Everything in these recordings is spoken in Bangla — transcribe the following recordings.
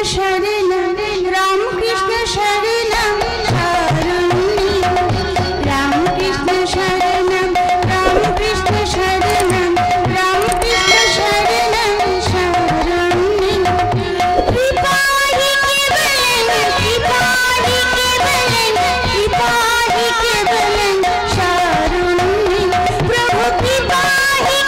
शरणं रामकृष्ण शरणं रामकृष्ण शरणं रामकृष्ण शरणं रामकृष्ण शरणं शरणं कृपाहि केवलं शरणं प्रभु कृपाहि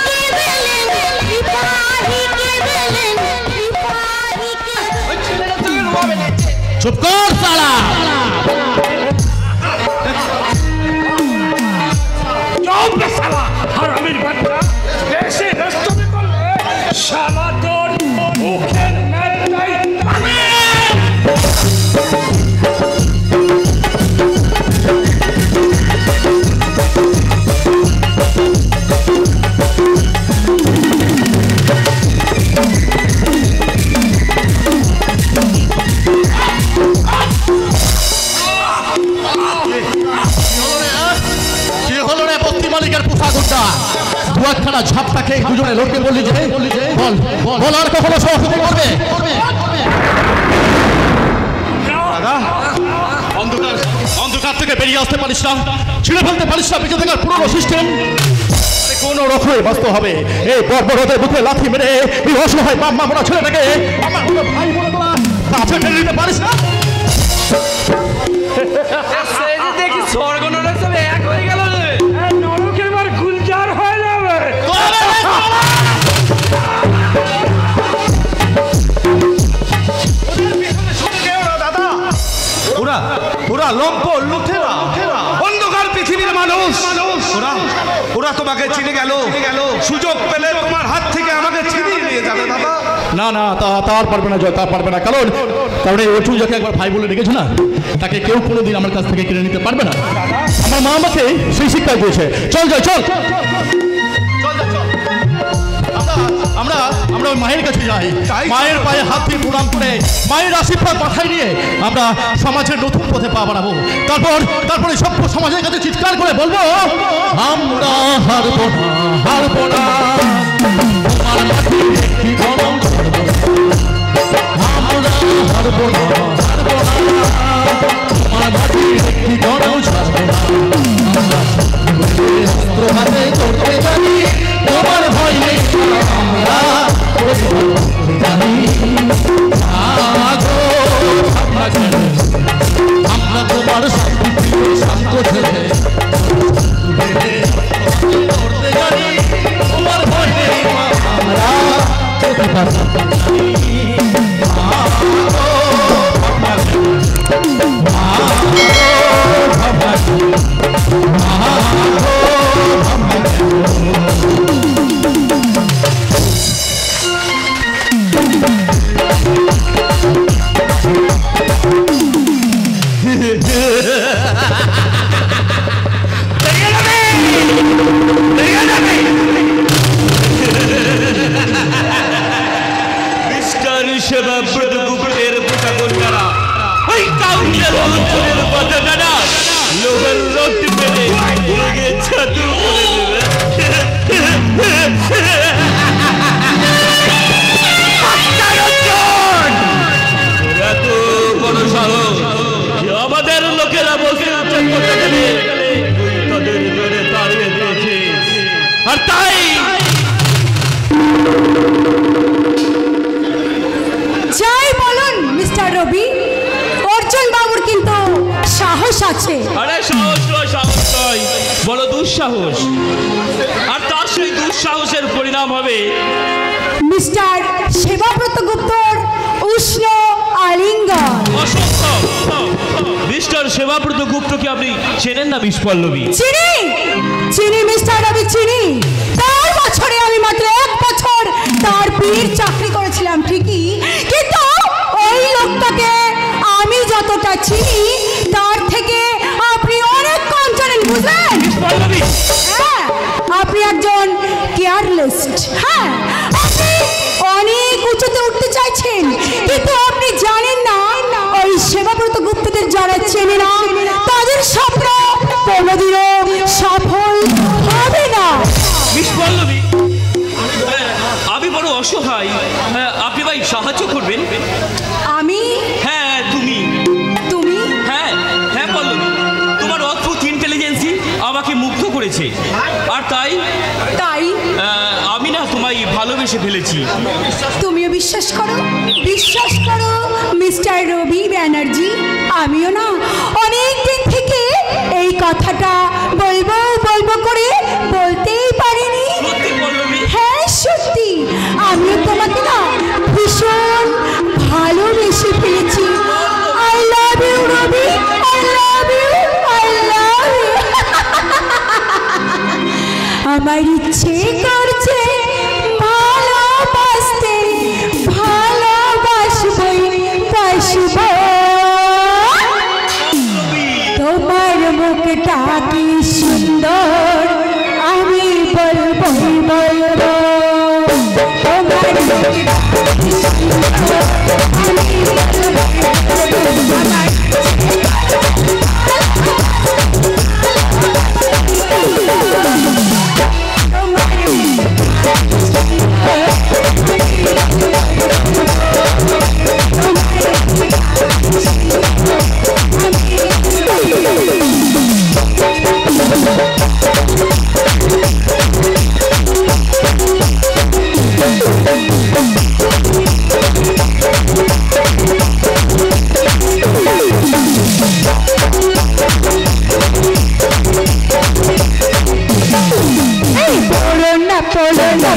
चुप कर साला चुप साला हरामीर बच्चा देशे रास्ते में कर शाला तोड़ ओके मैं नहीं দুয়াখানা ঝাপটা খেয়ে দুজনে লোককে বললি যে বল বল আর কখনো সহযোগিতা করবে অন্ধকার থেকে বেরিয়ে আসতে পারিস না ছিঁড়ে ফেলতে পারিস না বেঁচে থাকার পুরনো সিস্টেম কোন রকমে বাঁচতে হবে এই বর্বরদের বুকে লাথি মেরে এই অসহায় বাপ মা মোরা ছেলেটাকে আমার ভাই বলে তোরা কাছে টেনে নিতে পারিস না দেখি স্বর্গ নরক সব এক হয়ে গেল রে নরকের মার গুলজার হয়ে যাবে দাদা ওরা লম্প লুঠেরা অন্ধকার পৃথিবীর মানুষ ওরা তোমাকে চিনে গেল সুযোগ পেলে তোমার হাত থেকে আমাকে ছিনিয়ে নিয়ে যাবে দাদা না না তার পারবে না জয় তার পারবে না কারণ এই ওঠু যাকে একবার ভাই বলে রেখেছো না তাকে কেউ কোনোদিন আমার কাছ থেকে কিনে নিতে পারবে না আমার মা আমাকে সেই শিক্ষা দিয়েছে চল জয় চল আমরা ওই মায়ের কাছে যাই মায়ের পায়ে হাত দিয়ে প্রণাম করে মায়ের আশীর্বাদ মাথায় নিয়ে আমরা সমাজের নতুন পথে পা বাড়াবো তারপরে সভ্য সমাজের কাছে চিৎকার করে বলবো আমরা হারবো না তোমার মাটির একটি গরম আমরা হারবো না তোমার মাটির একটি গরম ছাড়বো না অস্ত্র হাতে করতে জানি তোমার ভয় নেই আমরা জানি আমরা তোমার শান্ত ছেলে করতে জানি তোমার ভয় নেই আমরা আমাদের লোকেরা বসে আছে তাদের ধরে তাড়িয়ে দিয়েছে আর তাই যাই বলুন মিস্টার রবি অর্জুন বাবুর কিন্তু সাহস আছে আরে সাহস নয় বলো দুঃসাহস আর তার সেই দুঃসাহসের পরিণাম হবে মিস্টার সেবাব্রত গুপ্তর উষ্ণ আলিঙ্গন অসম্ভব মিস্টার সেবাব্রত গুপ্তকে আপনি চেনেন না বিস্পল্লবী চিনি মিস্টার রবি চিনি তার বছরে আমি মাত্র 1 বছর তার পীর চাকরি করেছিলাম ঠিকই কিন্তু ওই লোকটাকে আমি যতটা চিনি তার থেকে আপনি অনেক কম জানেন বুঝলেন বিস্পল্লবী হ্যাঁ আপনি একজন কেয়ারলেস হ্যাঁ আপনি অনেক উঁচুতে উঠতে চাইছেন কিন্তু আপনি জানেন না ওই সেবাব্রত গুপ্তদের যারা চেনে না তাদের স্বপ্ন কোনোদিনও সফল হবে না বিস্পল্লবী আমি বড় অসহায় আপনি ভাই সাহায্য করবেন আমি করেছে, আর তাই তাই আমি না তোমায় ভালোবেসে ফেলেছি। তুমিও বিশ্বাস করো মিস্টার রবি ব্যানার্জি। আমিও না অনেক দিন থেকে এই কথাটা বলবো করে বলতেই পারিনি। সত্যি পল্লবী? হ্যাঁ সত্যি, আমিও তোমাকে না ভীষণ ভালোবেসে ফেলেছি। I love you Rabi, I love you, I love you. আমার ইচ্ছে করছে ভালোবাসতে, ভালোবাসবই বাসবো। তোমার মুখটা কি সুন্দর, আমি বলবো তোমার মুখটা কি সুন্দর, আমি বলবো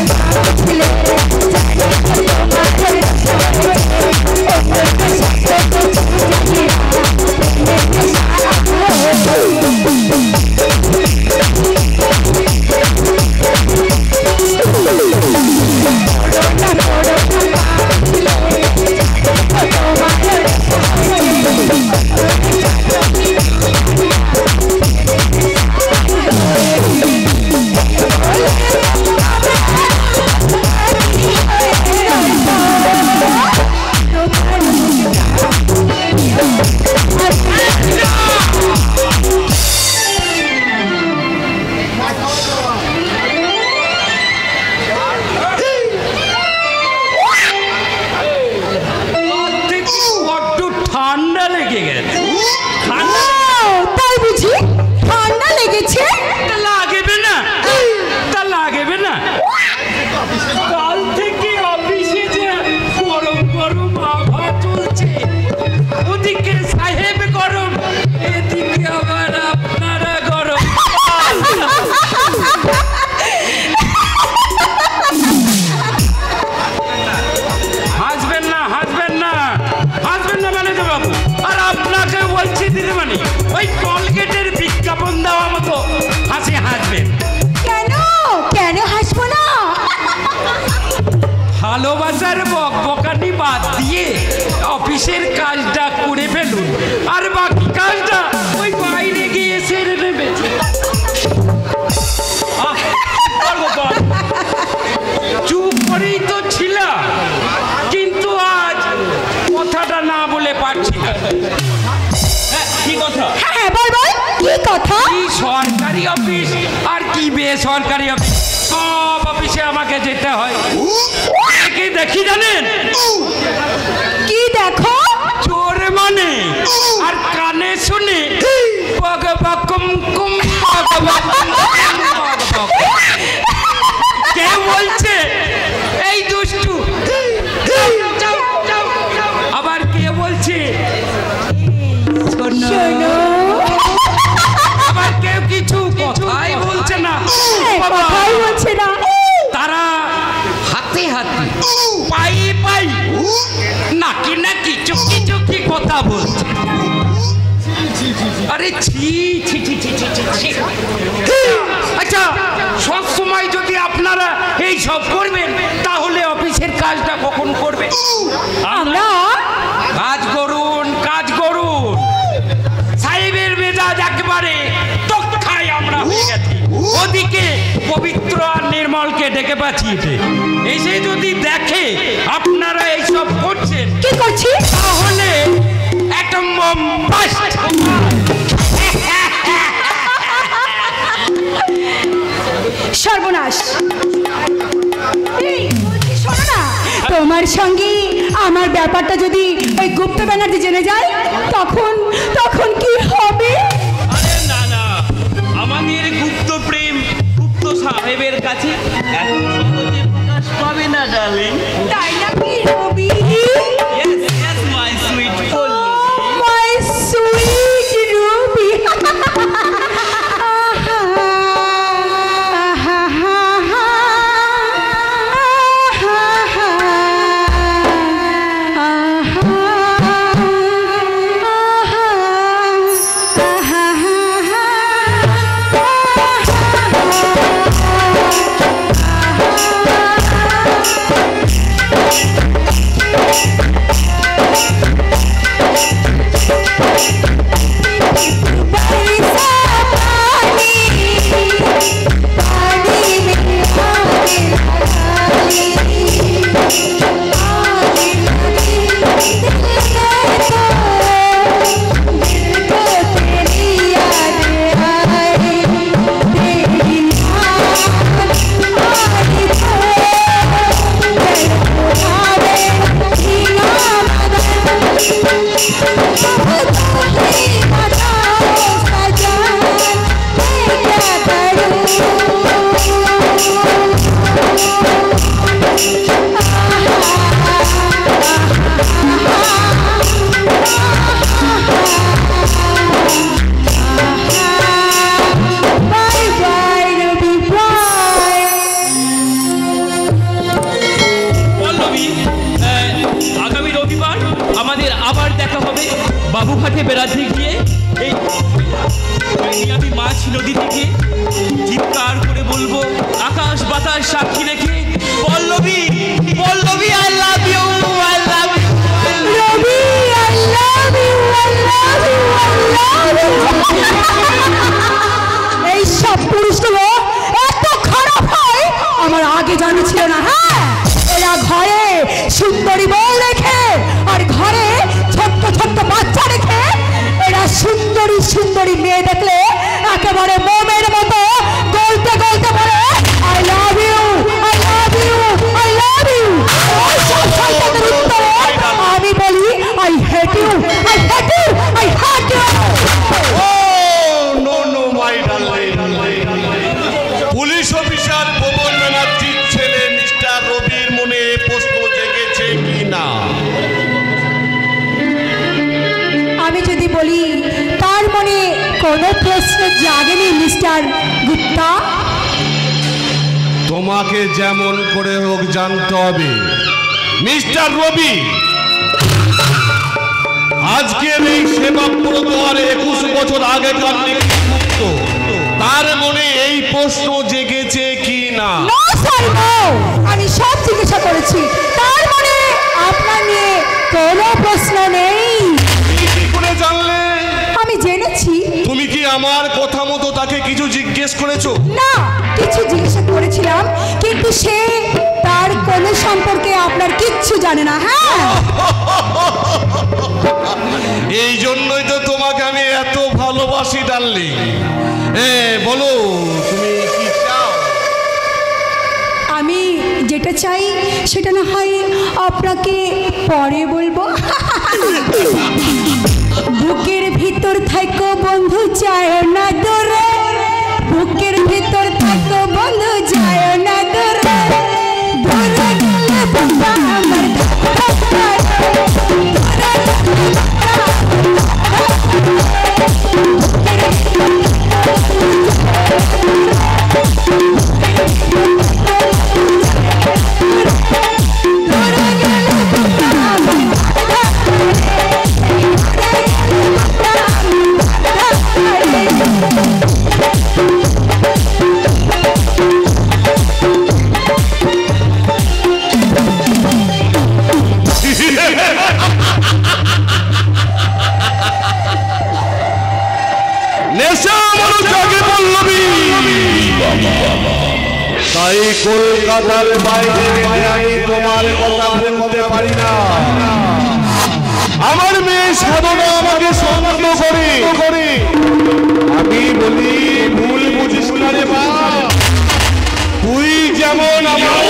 ভালোবাসার বকবকানি বাদ দিয়ে অফিসের কাজটা করে ফেলুন, আর বাকি কাজটা ওই বাইরে গিয়ে সেরে নেবে। চুপ করেই তো ছিলাম, কিন্তু আজ কথাটা না বলে পারছি না। কি কথা? হ্যাঁ বল কি কথা? কি সরকারি অফিস আর কি বেসরকারি অফিস, সব অফিসে আমাকে যেতে হয়। কি দেখি জানেন? কি দেখো? চোর মানে, আর কানে শুনে কে বলছে এই দুষ্টু, আবার কে বলছে শোনো, আবার কেউ কিছু কথাই বলছে না, কথাই বলছে না। তারা হাতে হাতে পায়ে পাই নাকি নাকি চুকি চুকি কথা বলছে। আরে ছি ছি ছি ছি ছি ছি। আচ্ছা, সব সময় যদি আপনারা এই সব করবেন, তাহলে অফিসের কাজটা কখন করবেন? আমরা কাজ করুন, কাজ করুন। সাহেবের মেজাজ একেবারে তক্ষায় আমরা হয়ে গেছি। ওদিকে পবিত্র আর নির্মলকে ডেকে পাঠিয়েছে, এসে যদি দেখে আপনারা এইসব করছেন, কি করছি? তাহলে একটা সর্বনাশ। এই বলছি, শোনো না, তোমার সঙ্গে আমার ব্যাপারটা যদি ওই গুপ্ত ব্যানার্জি জেনে যায়, তখন তখন কি হবে? আরে না না, আমাদের গুপ্ত প্রেম ডার্লিং তাই নাকি Rabi? Yes yes my sweet Pallabi my sweet Rabi. বাবুঘাটে বেড়াতে গিয়ে এই আমি মাছ নদী থেকে চিৎকার করে বলবো আকাশ বাতাস সাক্ষী রেখে Pallabi Pallabi I love you I love you Rabi I love you I love you I love you. এই সব পুরুষগুলো এত খারাপ হয় আমার আগে জানা ছিল না। হ্যাঁ, এরা ঘরে সুন্দরী বউ রেখে আর ঘরে ছোট্ট ছোট্ট বাচ্চা রেখে এরা সুন্দরী সুন্দরী মেয়ে দেখলে একেবারে মোমের মতো গলতে গলতে বলে I love you I love you I love you. আমি বলি I hate you I hate you I hate you. No no my darling, police officer Bhuban ব্যানার্জির ছেলে মিস্টার রবির মনে প্রশ্ন জেগেছে কিনা? আমি যদি বলি তার মনে কোনো প্রশ্ন জাগেনি মিস্টার গুপ্তা? তোমাকে যেমন করে হোক জানতে হবে মিস্টার রবি আজকের এই সেবাব্রত আর 21 বছর আগেকার মুক্ত তার মনে এই প্রশ্ন জেগেছে কি না? নো স্যার নো, আমি সব জিজ্ঞাসা করেছি, তার মনে আপনার নিয়ে কোনো প্রশ্ন নেই। কি করে জানলে? আমি জেনেছি। তুমি কি আমার কথা মতো তাকে কিছু জিজ্ঞেস করেছো? না, কিছু জিজ্ঞাসা করেছিলাম কিন্তু সে তার কোনো সম্পর্কে আপনার কিচ্ছু জানে না। হ্যাঁ, এই জন্যই তো তোমাকে আমি এত ভালোবাসি ডার্লিং। বলো তুমি কি চাও? আমি যেটা চাই সেটা না হয় আপনাকে পরে বলবো। বুকের ভিতর থাকো বন্ধু যায় না দূরে, বুকের ভিতর থাকো বন্ধু যায় না দূরে, দূরে গেলে বাবা আমার তাই কলকাতার বাইরে আমি তোমার কথা বলতে পারি না। আমার মেয়ে সাধনা আমাকে সন্দেহ করে, আমি বলি ভুল বুঝিস না রে মা। তুই যেমন আমার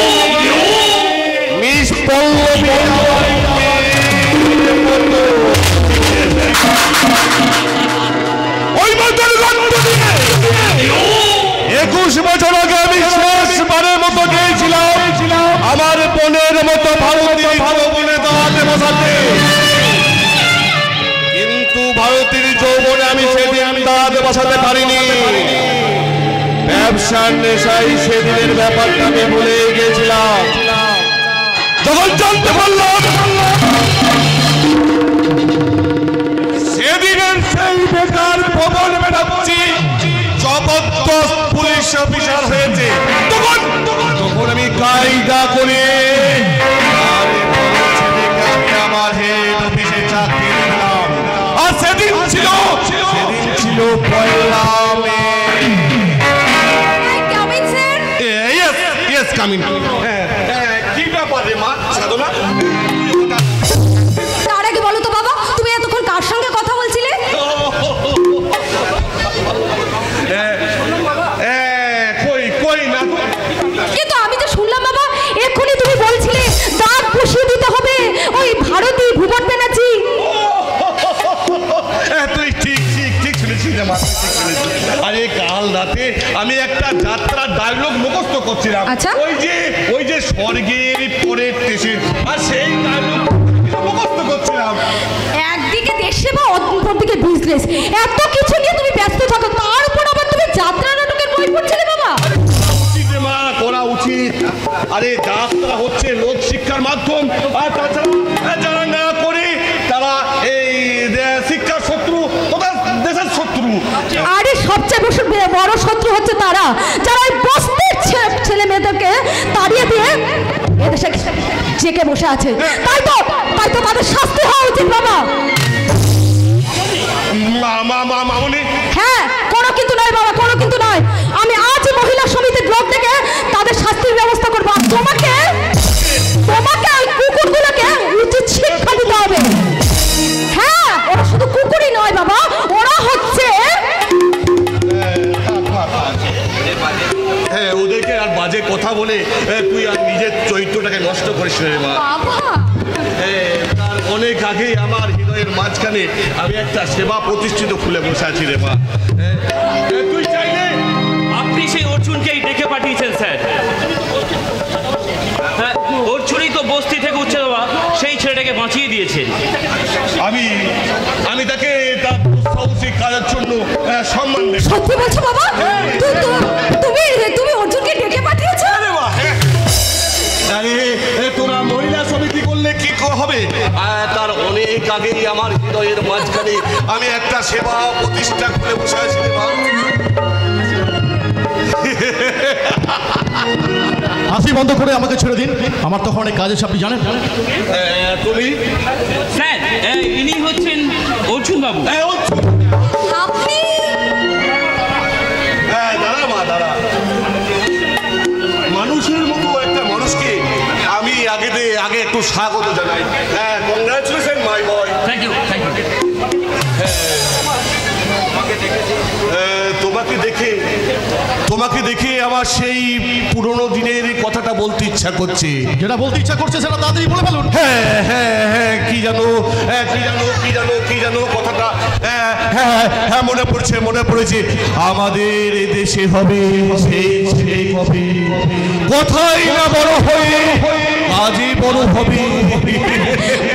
মিস পল্লবী ওই মতন গন্ধ দিয়ে 21 বছর আগে আমি শেষবারের মতো গিয়েছিলাম আমার বোনের আমি সেদিন দাঁত বসাতে পারিনি। ব্যবসার নেশায় সেদিনের ব্যাপারটা আমি ভুলে গেছিলাম। যখন জানতে পারলাম সেদিনের সেই বেকার ভবন বেড়াচ্ছি জবরদস্ত পুলিশ অফিসার হয়েছে, তখন আমি কায়দা করে আমার হেড অফিসে চাকরি দিলাম। আর সেদিন ছিল পয়লা মে। Yes, coming. কি ব্যাপার রে মা সাধনা? তার আগে বলো তো বাবা, তুমি এতক্ষণ কার সঙ্গে কথা বলছিলে? কই না, কিন্তু আমি তো শুনলাম বাবা, এক্ষুনি তুমি বলছিলে দাঁত বসিয়ে দিতে হবে ওই ভারতী ভুবন ব্যানার্জি। তুই ঠিক শুনেছিস রে মা, ঠিক শুনেছিস। আরে কাল রাতে আমি একটা যাত্রা ডায়লগ মুখস্থ করছিলাম। আচ্ছা। ওই যে স্বর্গের পরের স্টেশন, আর সেই ডায়লগ মুখস্থ করছিলাম। একদিকে দেশ সেবা, অপরদিকে বিজনেস, এত কিছু নিয়ে তুমি ব্যস্ত থাকো, তার উপর আবার তুমি যাত্রা নাটকের বই পড়ছিলে বাবা। মা করা উচিত। আরে যাত্রা হচ্ছে লোক শিক্ষার মাধ্যম, আর তাছাড়া যারা না করে তারা এই শিক্ষার শত্রু, দেশের শত্রু। আরে সবচেয়ে বড় শত্রু হচ্ছে তারা যারা ওই বস্তির ছেলে মেয়েদেরকে তাড়িয়ে দিয়ে এদেশে জেকে বসে আছে। তাই তো তাদের শাস্তি হওয়া উচিত বাবা। মামনি, হ্যাঁ, কোনো কিন্তু নয় বাবা, কোনো কিন্তু নয়। আমি আজ মহিলা সমিতির লোক থেকে তাদের শাস্তির ব্যবস্থা করবো। আর তোমাকে ওই কুকুরগুলোকে উচিত শিক্ষা দিতে হবে। হ্যাঁ, ওরা শুধু কুকুরই নয় বাবা, ওরা হচ্ছে ওদেরকে আর বাজে কথা বলে তুই আর নিজের চরিত্রটাকে নষ্ট করিস রে মা। তার অনেক আগেই আমার হৃদয়ের মাঝখানে আমি একটা সেবা প্রতিষ্ঠিত খুলে বসে আছি রে মা। তুই চাইলে আপনি সেই অর্জুনকেই ডেকে পাঠিয়েছেন স্যার। হ্যাঁ, অর্জুনই তো বস্তি থেকে উঠছে বাবা, সেই ছেলেটাকে বাঁচিয়ে দিয়েছেন। আমি তাকে তার সাহসিক কাজের জন্য সম্মান দেব। সত্যি বলছো বাবা? তুমি অর্জুনকে ডেকে পাঠিয়েছো? আরে তোরা মহিলা সমিতি করলে কি হবে? তার অনেক আগেই আমার হৃদয়ের মাঝখানে আমি একটা সেবা প্রতিষ্ঠা করে বসে আছি রে মা। হাসি বন্ধ করে আমাকে ছেড়ে দিন, আমার তখন অনেক কাজ আছে, আপনি জানেন। তুমি স্যার, ইনি হচ্ছেন অর্জুন বাবু। আপনি দাঁড়া মা, দাঁড়া। মানুষের মতো একটা মানুষকে আমি আগে একটু স্বাগত জানাই। Congratulation my boy. Thank you. তোমাকে দেখে আমার সেই পুরনো দিনের কথাটা বলতে ইচ্ছা করছে। যেটা বলতে ইচ্ছা করছে সেটা তাড়াতাড়ি বলে ফেলুন। হ্যাঁ, কি জানো কথাটা। হ্যাঁ, মনে পড়েছে। আমাদের দেশে হবে সেই কবে, কোথায় না বড় হয়ে আজই বড় হবে।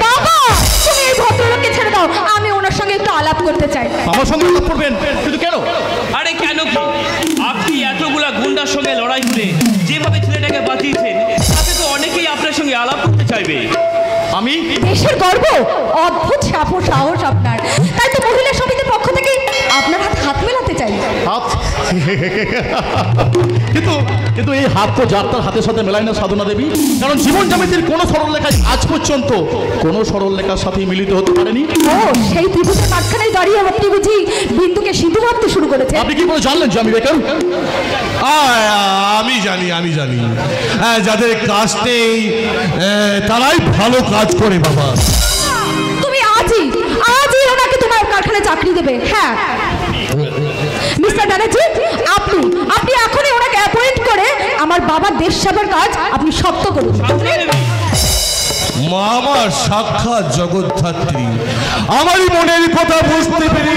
বাবা, তুমি এই ভদ্রলোককে ছেড়ে দাও, আমি ওনার সঙ্গে একটু আলাপ করতে চাই। আমার সঙ্গে আলাপ করবেন? কিন্তু কেন? আরে কেন কি, আপনি এতগুলা গুন্ডার সঙ্গে লড়াই করে যেভাবে ছেলেটাকে বাঁচিয়েছেন, তাতে তো অনেকেই আপনার সঙ্গে আলাপ করতে চাইবে। আমি দেশের গর্ব, অদ্ভুত সাহস আপনার। তাই তো মহিলা সমিতির পক্ষ থেকে আপনার হাত মেলাতে চাই। হাত? কিন্তু এই হাত তো যাত্রার হাতের সাথে মেলায় না সাধনা দেবী, কারণ জীবন জ্যামিতির কোনো সরল লেখায় আজ পর্যন্ত কোনো সরল লেখার সাথে মিলিত হতে পারেনি। ও, সেই ত্রিভুজের মাঝখানে দাঁড়িয়ে আপনি বুঝি বিন্দুকে সিঁদুর ভাবতে শুরু করেছে? আপনি কি করে জানলেন যে আমি বেকার? আমি জানি যাদের কাজ নেই তারাই ভালো কাজ করে বাবা। তুমি আজই ওনাকে তোমার কারখানায় চাকরি দেবে। হ্যাঁ মিস্টার ব্যানার্জি, আপনি এখনই ওনাকে অ্যাপয়েন্ট করে আমার বাবার দেশ সেবার কাজ আপনি শক্ত করুন। মা আমার সাক্ষাৎ জগদ্ধাত্রী, আমারই মনের কথা বুঝতে পেরে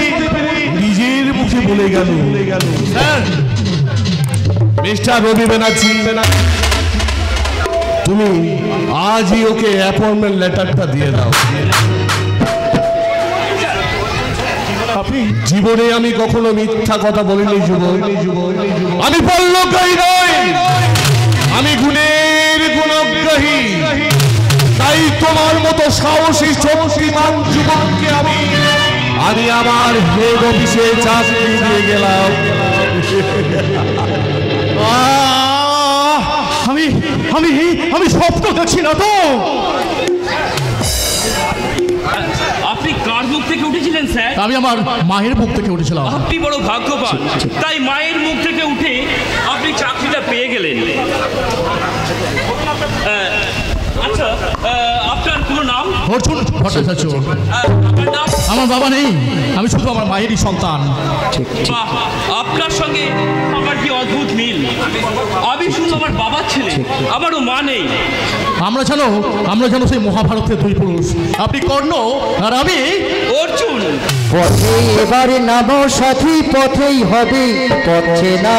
নিজের মুখে বলে গেল, স্যার মিস্টার রবি ব্যানার্জি, তুমি আজই ওকে অ্যাপয়েন্টমেন্ট লেটারটা দিয়ে দাও। আপনি জি জীবনে আমি কখনো মিথ্যা কথা বলিনি যুবক। আমি পল্লবগ্রাহী নই, আমি গুণের গুণগ্রাহী। তাই তোমার মতো সাহসী শক্তিমান যুবককে আমি আমার হেড অফিসে চাকরি দিয়ে গেলাম। আমি আমি আমি স্বপ্ন দেখছি না তো। আপনি কার মুখ থেকে উঠেছিলেন স্যার? আমি আমার মায়ের মুখ থেকে উঠেছিলাম। আপনি বড় ভাগ্যবান, তাই মায়ের মুখ থেকে উঠে আপনি চাকরিটা পেয়ে গেলেন। আচ্ছা, আপনার কোনো নাম? অর্জুন ভট্টাচার্য। আপনার নাম? আমার বাবা নেই, আমি শুধু আমার মায়েরই সন্তান। বাহ, আপনার সঙ্গে আমার কি অদ্ভুত মিল। আমি শুধু আমার বাবার ছেলে, আমারও মা নেই। আমরা যেন সেই মহাভারতের দুই পুরুষ, আপনি কর্ণ আর আমি অর্জুন। পথে এবারে নাম সাথী, পথেই হবে পথে না।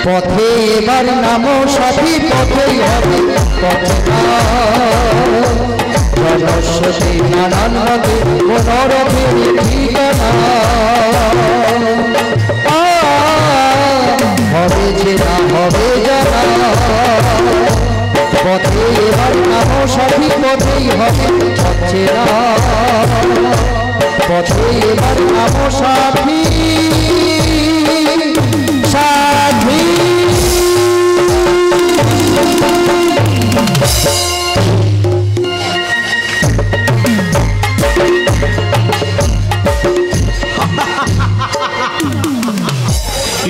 পথে এবার নাম সাথী, পথেই হবে পথে না। জনস্বতী নানান ভাবে মনোরথের ঠিকানা। হবে যে না হবে জানা। পথে এবার নাম সাথী, পথেই হবে পথে না। পথে এবার নাম সাথী সাথী।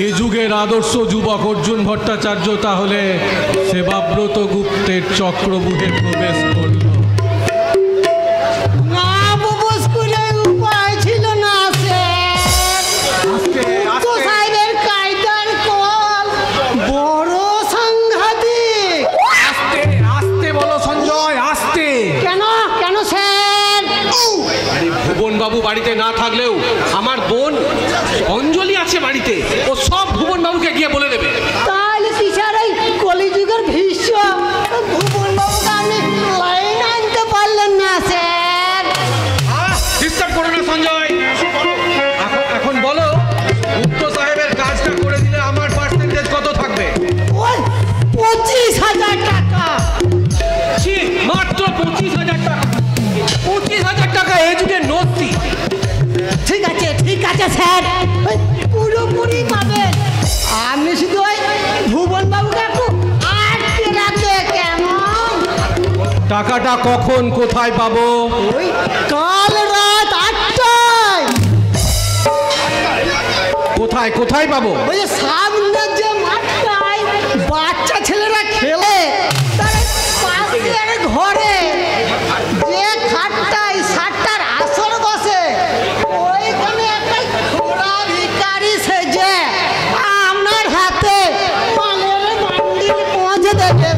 এ যুগের আদর্শ যুবক অর্জুন ভট্টাচার্য তাহলে সেবাব্রত গুপ্তের চক্রবুহে প্রবেশ করল। না প্রপোজ করে উপায় ছিল না স্যার। তো সাহেবের কায়দার কল বড় সাংঘাতিক। আস্তে আস্তে বলো সঞ্জয়, আস্তে। কেন কেন স্যার? ভুবন বাবু বাড়িতে না থাকলেও আমার বোন অঞ্জলি আছে বাড়িতে, ও সব ভুবন বাবুকে গিয়ে বলে দেবে। তাহলে কি স্যার এই কলিযুগের ভীষ্ম ভুবন বাবুকে আপনি লাইন আনতে পারলেন না স্যার? ডিস্টার্ব করো না সঞ্জয়। এখন বলো, গুপ্ত সাহেবের কাজটা করে দিলে আমার পার্সেন্টেজ কত থাকবে? ওই 25,000 টাকা। ছি, মাত্র 25,000 টাকা। 25,000 টাকা এই যুগে নথি। ঠিক আছে স্যার, ওই পুরোপুরি পাবেন। আপনি শুধু ওই ভুবন বাবুকে একটু আটকে রাখবে। কেমন? টাকাটা কখন কোথায় পাবো? ওই কাল রাত 8টায়। কোথায় কোথায় পাবো? ওই যে সামনের যে মাঠটায় বাচ্চা ছেলেরা খেলে, তার পাশের ঘরে যে খাটটায় 60টার আসর বসে, ওইখানে একটা খোড়া ভিখারি সেজে আপনার হাতে মালের বান্ডিল পৌঁছে দেবে।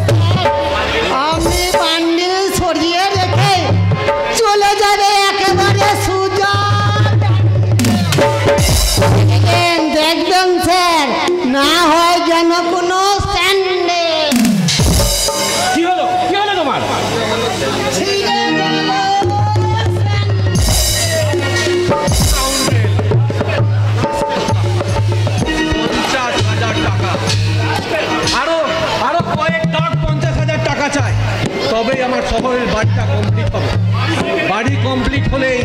আপনি বান্ডিল সরিয়ে রেখে চলে যাবে একেবারে সুজা। দেখবেন স্যার, না হয় যেন কোনো স্যান্ডেল কি হলো তোমার? ছিঁড়ে গেল। 50,000 টাকা। আরো কয়েক লাখ 50,000 টাকা চাই, তবেই আমার শহরের বাড়িটা কমপ্লিট হবে। বাড়ি কমপ্লিট হলেই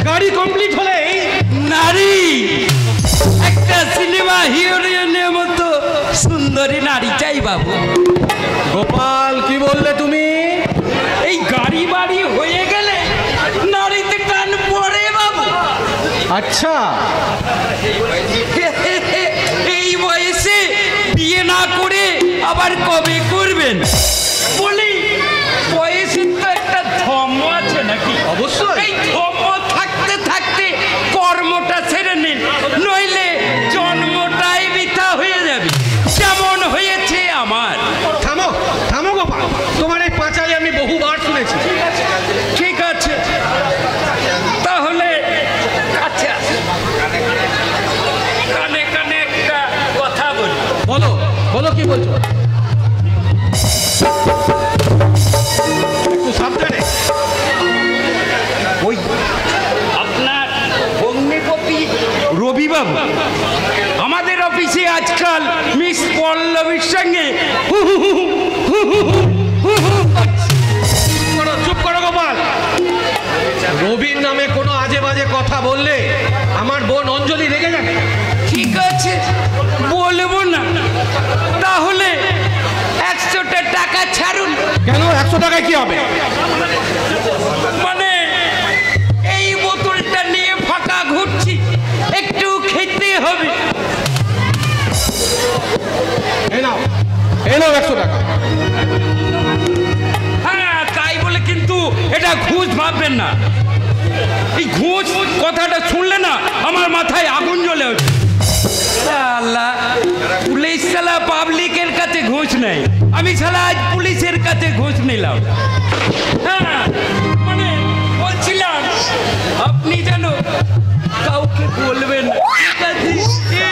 গাড়ি কমপ্লিট হলেই নারী, একটা সিনেমা হিরোইনের মতো সুন্দরী নারী চাই বাবু। গোপাল, কি বললে তুমি? এই গাড়ি বাড়ি হয়ে গেলে নারীতে টান পড়ে বাবু। আচ্ছা, এই বয়সে বিয়ে না করে আবার কবে করবেন? বলি, বয়সের তো একটা ধর্ম আছে নাকি? অবশ্যই। এই ধর্ম থাকতে থাকতে কর্মটা ছেড়ে নিন, নইলে জন্মটাই বৃথা হয়ে যাবে, যেমন হয়েছে আমার। থামো গোপাল, তোমার এই পাঁচালি আমি বহুবার শুনেছি। ঠিক আছে, তাহলে কাছে আসুন। আজকাল মিস পল্লবীর সঙ্গে চুপ করো গোপাল। রবির নামে কোনো আজে বাজে কথা বললে আমার বোন অঞ্জলি রেগে যাবে। ঠিক আছে, বলবো না। তাহলে 100টা টাকা ছাড়ুন। কেন 100 টাকায় কি হবে? মানে এই বোতলটা নিয়ে ফাঁকা ঘুরছি, একটু খেতে হবে। এই নাও 100 টাকা। হ্যাঁ, তাই বলে কিন্তু এটা ঘুষ ভাববেন না। এই ঘুষ কথাটা শুনলে না আমার মাথায় আগুন জ্বলে ওঠে। শালা, পুলিশ শালা পাবলিকের কাছে ঘুষ নেই, আমি শালা আজ পুলিশের কাছে ঘুষ নিলাম। হ্যাঁ, মানে বলছিলাম আপনি যেন কাউকে বলবেন না, ঠিক আছে?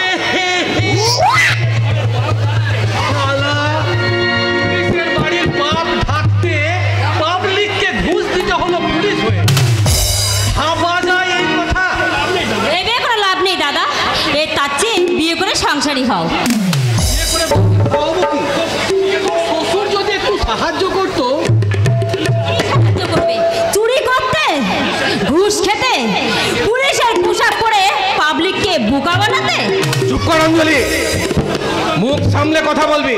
পুলিশের বাড়ির পাপ থাকতে পাবলিককে ঘুষ দিতে হলো পুলিশ হয়ে। ভাবা যায় এই কথা? এই বিয়ে করে লাভ নেই দাদা, এর তার চেয়ে বিয়ে করে সংসারী হও। শ্বশুর যদি একটু সাহায্য করতো। সাহায্য করবে চুরি করতে, ঘুষ খেতে, পুলিশের পোশাক পরে পাবলিককে বোকা বানাতে। চুপ কর অঞ্জলি, মুখ সামলে কথা বলবি।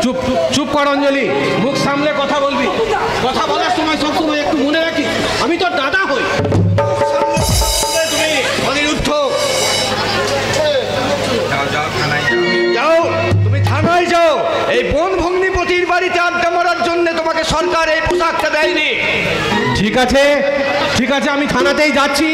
চুপ চুপ কর অঞ্জলি, মুখ সামলে কথা বলবি। কথা বলার সময় সবসময় একটু মনে রাখি আমি তোর দাদা হই। তুমি অনিরুদ্ধ, যাও, তুমি থানায় যাও। এই বন ভগ্নিপতির বাড়িতে আড্ডা মারার জন্য তোমাকে সরকার এই পোশাকটা দেয়নি। ঠিক আছে ঠিক আছে, আমি থানাতেই যাচ্ছি,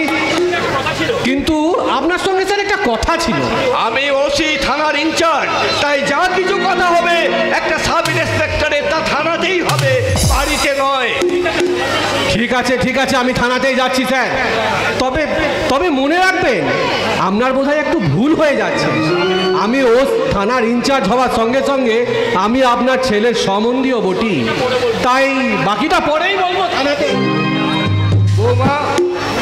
কিন্তু আপনার সঙ্গে স্যার একটা কথা ছিল। আমি ওসি থানার ইনচার্জ, তাই যা কিছু কথা হবে একটা সাব ইন্সপেক্টরের তা থানাতেই হবে, বাড়িতে নয়। ঠিক আছে, আমি থানাতেই যাচ্ছি স্যার। তবে তবে মনে রাখবেন, আপনার বোধহয় একটু ভুল হয়ে যাচ্ছে। আমি ও থানার ইনচার্জ হওয়ার সঙ্গে সঙ্গে আমি আপনার ছেলের সম্বন্ধীয় বটি, তাই বাকিটা পরেই বলবো থানাতে। বৌমা,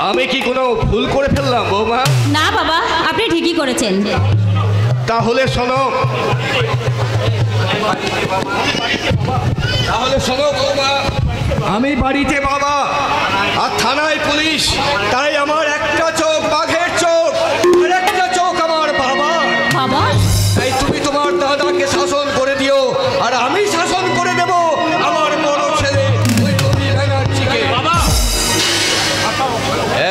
আমি কি কোনো ভুল করে ফেললাম বৌমা? না বাবা, আপনি ঠিকই করেছেন। তাহলে শোনো বৌমা, আমি বাড়িতে বাবা আর থানায় পুলিশ, তাই আমার একটা চোখ বাঘের চোখ আর একটা চোখ আমার বাবা। বাবা, তাই তুমি তোমার দাদাকে শাসন করে দিও, আর আমি শাসন করে দেব আমার বড় ছেলে ওই রবি ব্যানার্জিকে। বাবা,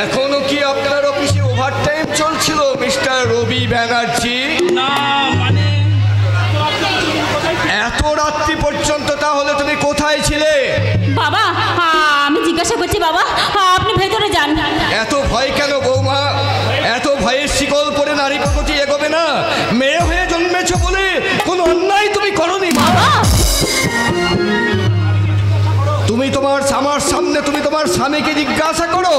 এখনো কি আপনার অফিসে ওভারটাইম চলছিল মিস্টার রবি ব্যানার্জি? না মানে এত রাত্রি পর্যন্ত তাহলে তুমি কোথায় ছিলে? বাবা, আমি জিজ্ঞাসা করছি বাবা, আপনি ভেতরে যান। এত ভয় কেন বৌমা? এত ভয়ের শিকল পরে নারী প্রগতি এগোবে না। মেয়ে হয়ে জন্মেছ বলে কোনো অন্যায় তুমি করনি বাবা, তুমি আমার সামনে তুমি তোমার স্বামীকে জিজ্ঞাসা করো,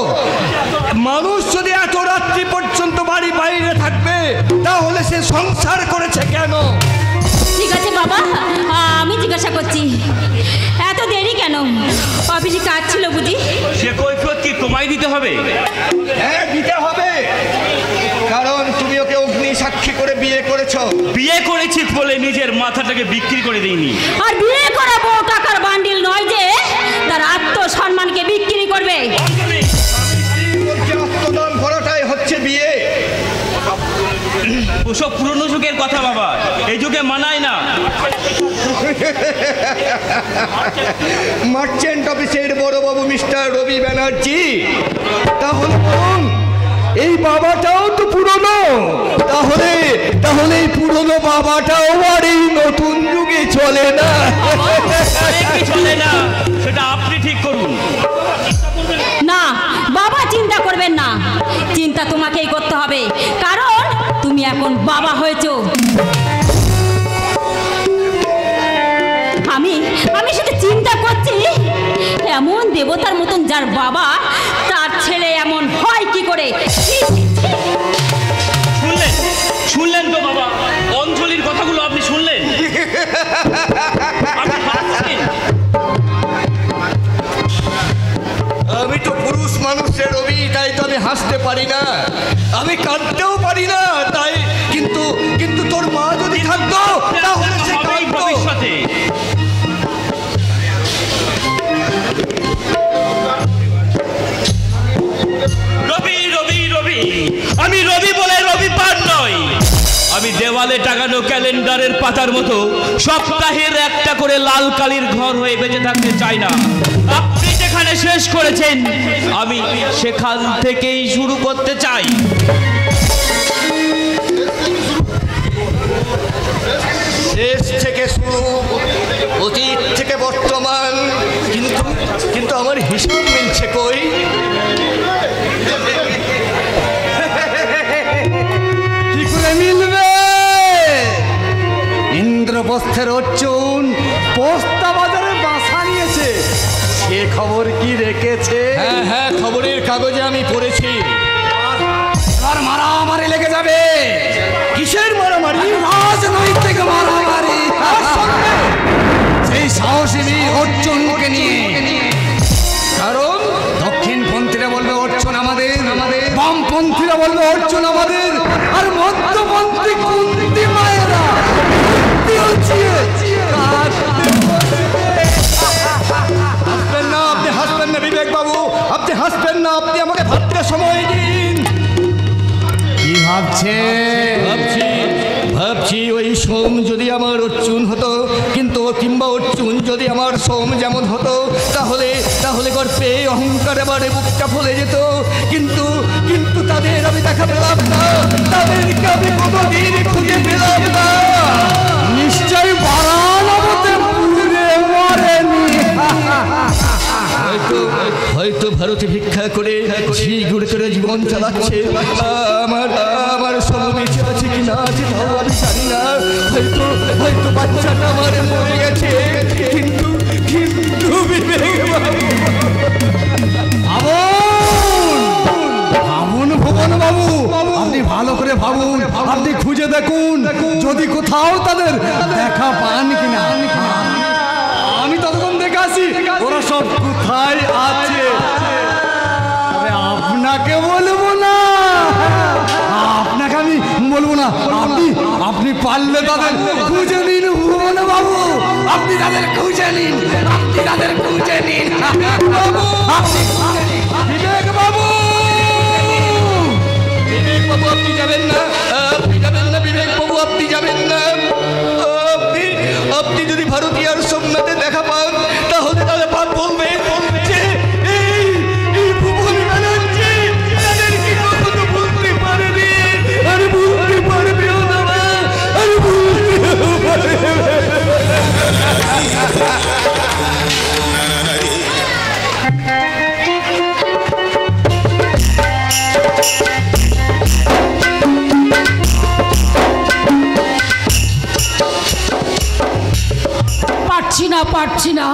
মানুষ যদি এত রাত্রি পর্যন্ত বাড়ি বাইরে থাকবে তাহলে সে সংসার করেছে কেন? ঠিক আছে বাবা, আমি জিজ্ঞাসা করছি, এত দেরি কেন? অফিসে কাজ ছিল বুঝি? সে কৈফিয়ত কি তোমায় দিতে হবে? হ্যাঁ, দিতে হবে, কারণ তুমি ওকে অগ্নি সাক্ষী করে বিয়ে করেছো। বিয়ে করেছি বলে নিজের মাথাটাকে বিক্রি করে দিইনি। আর বিয়ে করাবো টাকার বান্ডিল নয় যে তার আত্মসম্মানকে বিক্রি করবে। আত্মদান করাটাই হচ্ছে বিয়ে। ওসব পুরনো যুগের কথা বাবা, এই যুগে মানায় না। মার্চেন্ট অফিসের বড়বাবু মিস্টার রবি ব্যানার্জি, তাহলে বলুন এই বাবাটাও তো পুরনো, তাহলে তাহলে এই পুরনো বাবাটাও আর এই নতুন যুগে চলে না। কি চলে না সেটা আপনি ঠিক করুন। না বাবা, চিন্তা করবেন না, চিন্তা তোমাকেই করতে হবে, কারণ তুমি এখন বাবা হয়েছো। আমি শুধু চিন্তা করছি, এমন দেবতার মতন যার বাবা, তার ছেলে এমন হয় কি করে? শুনলেন তো বাবা, অঞ্জলির কথাগুলো আপনি শুনলেন? আমি তো পুরুষ মানুষের রবি, তাই তো আমি হাসতে পারি না, আমি কাঁদতেও পারি না, তাই কিন্তু কিন্তু তোর মা যদি থাকতো তাহলে সে কাঁদতো। ভবিষ্যতে রবি রবি রবি, আমি রবি বলে রবিবার নয়, আমি দেওয়ালে টাঙানো ক্যালেন্ডারের পাতার মতো সপ্তাহের একটা করে লাল কালির ঘর হয়ে বেঁচে থাকতে চাই না। আপনি যেখানে শেষ করেছেন আমি সেখান থেকেই শুরু করতে চাই। শেষ থেকে শুরু, অতীত থেকে বর্তমান, কিন্তু কিন্তু আমার হিসাব মিলছে কই? কি করে মিলবে? ইন্দ্রপ্রস্থের অর্জুন পোস্তা বাজারে বাসা নিয়েছে, সে খবর কি রেখেছে? হ্যাঁ হ্যাঁ, খবরের কাগজে আমি পড়েছি। আর মারামারি লেগে যাবে। কিসের মারামারি? রাজনৈতিক মারামারি। সেই সাহসী অর্জুনকে নিয়ে, কারণ দক্ষিণপন্থীরা বলবে অর্জুন আমাদের, বামপন্থীরা বলবে অর্জুন আমাদের, আর মধ্যপন্থী কুন্তি মায়েরা হাসবেন না, আপনি হাসবেন না বিবেক বাবু, আপনি হাসবেন না, আপনি আমাকে ভাবতে সময় দিন। কি ভাবছি ওই সোম যদি আমার অর্জুন হতো, কিন্তু কিংবা অর্জুন যদি আমার সোম যেমন হতো, তাহলে গর্বে অহংকার এবারে বুকটা ফুলে যেত। কিন্তু কিন্তু তাদের আমি দেখা পেলাম না, তাদেরকে আমি কোনোদিন খুঁজে পেলাম না। নিশ্চয়ই বারাণবতে পুরে মরেনি। হয়তো ভারতে ভিক্ষা করে ঘি গুড় করে জীবন চালাচ্ছে। আমার সব বেঁচে আছে কি না আছে তাও আমি জানি না। হয়তো বাচ্চাটা আমার মরে গেছে, কিন্তু কিন্তু ভাবুন ভুবন বাবু, আপনি ভালো করে ভাবুন, আপনি খুঁজে দেখুন যদি কোথাও তাদের দেখা পান কিনা। আমি ততক্ষণ দেখে আসি ওরা সব কোথায় আছে। আপনাকে বলবো না, আপনাকে আমি বলবো না, আপনি পারলে তাদের খুঁজে নিন ভুবন বাবু, আপনি তাদের খুঁজে নিন, আপনি তাদের খুঁজে নিন। বিবেক বাবু, বিবেক বাবু আপনি যাবেন না, আপনি যাবেন না বিবেক বাবু, আপনি যাবেন না। আপনি যদি ভারতীয় সোমনাথে দেখা পান তাহলে পাপ বলবে যে এই ভুবন ব্যানার্জি তাদেরকে কখনো ভুলতে পারেনি, আর ভুলতে পারবেও না, আর ভুলতেও পারবে। পারছি না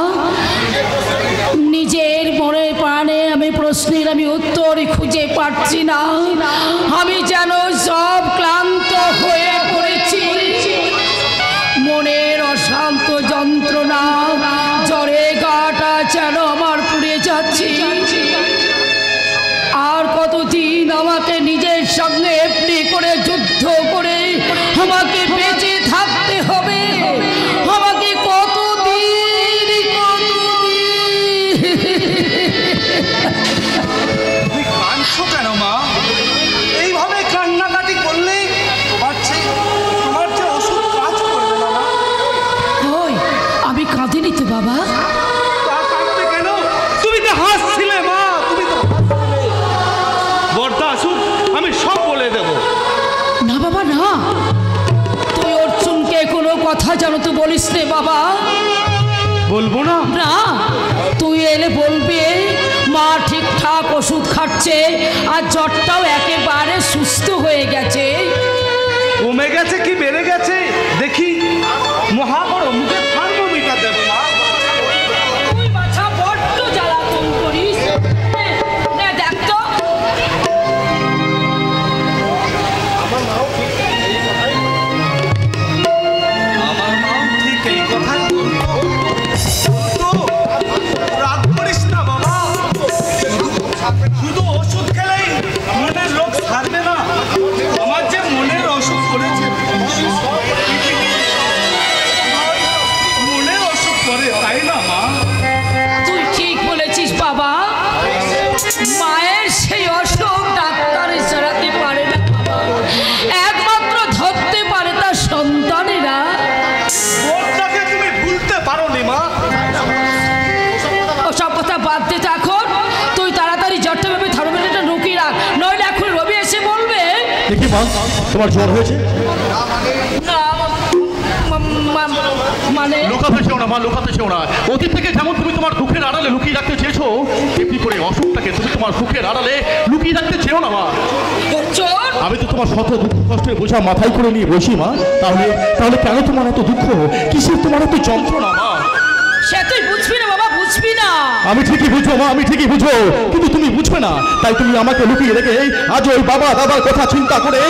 নিজের মনে প্রাণে আমি প্রশ্নের আমি উত্তর খুঁজে পাচ্ছি না। আমি যেন সব ক্লান্ত হয়ে পড়েছি, মনের অশান্ত যন্ত্রণা জ্বরে গাটা যেন আমার পুড়ে যাচ্ছে। আর কতদিন আমাকে নিজের সঙ্গে এমনি করে যুদ্ধ করে আমাকে বেঁচে থাকতে হবে? আমাকে কেন মা এইভাবে কান্নাকাটি করলে তোমার যে ওষুধ কাজ করবে না? ওই আমি কাঁদিনি তো বাবা। কেন? তুমি তো হাসছিলে মা, তুমি তো বর্দা আসুক আমি সব বলে দেব। না বাবা না, তুই অর্জুনকে কোনো কথা জানো তো বলিস রে বাবা। বলবো না? না, তুই এলে বলবি মা ঠিকঠাক ওষুধ খাচ্ছে আর জ্বরটাও একেবারে সুস্থ হয়ে গেছে। কমে গেছে কি বেড়ে গেছে দেখি, মহা বড় মুখে থার্মোমিটার দেবো না। তুই বাছা বড্ড জ্বালাতন করিস। দেখ তো আমার মাও ঠিক এই কথাই বলতো। রাগ করিস না বাবা, শুধু ওষুধ খেলেই তাই না মা? তুই ঠিক বলেছিস বাবা, মায়ের সেই অসুখ ডাক্তারে সারাতে পারে না বাবা, একমাত্র ধরতে পারে তার সন্তানেরা। ওটাকে তুমি ভুলতে পারো নি মা। ওসব কথা বাদ দে, এখন তুই তাড়াতাড়ি জ্বরটা ভেবে থার্মোমিটারটা ঢুকিয়ে রাখ, নইলে এখন রবি এসে বলবে। দেখি মা, তোমার জ্বর হয়েছে? না মানে লুকাতে চেও না মা, লুকাতে চেও না। অতীত থেকে যেমন তুমি তোমার দুঃখের আড়ালে লুকিয়ে রাখতে চেয়েছো, তেমনি করে অসুখটাকে তুমি তোমার সুখের আড়ালে লুকিয়ে রাখতে চেও না মা। আমি তো তোমার শত দুঃখ কষ্টের বোঝা মাথায় করে নিয়ে বসি মা। তাহলে তাহলে কেন তোমার এত দুঃখ, কিসের তোমার এত যন্ত্রণা মা? সে তুই বুঝবি না বাবা, বুঝবি না। আমি ঠিকই বুঝবো মা, আমি ঠিকই বুঝবো, কিন্তু তুমি বুঝবে না। তাই তুমি আমাকে লুকিয়ে রেখে আজ ওই বাবা দাদার কথা চিন্তা করে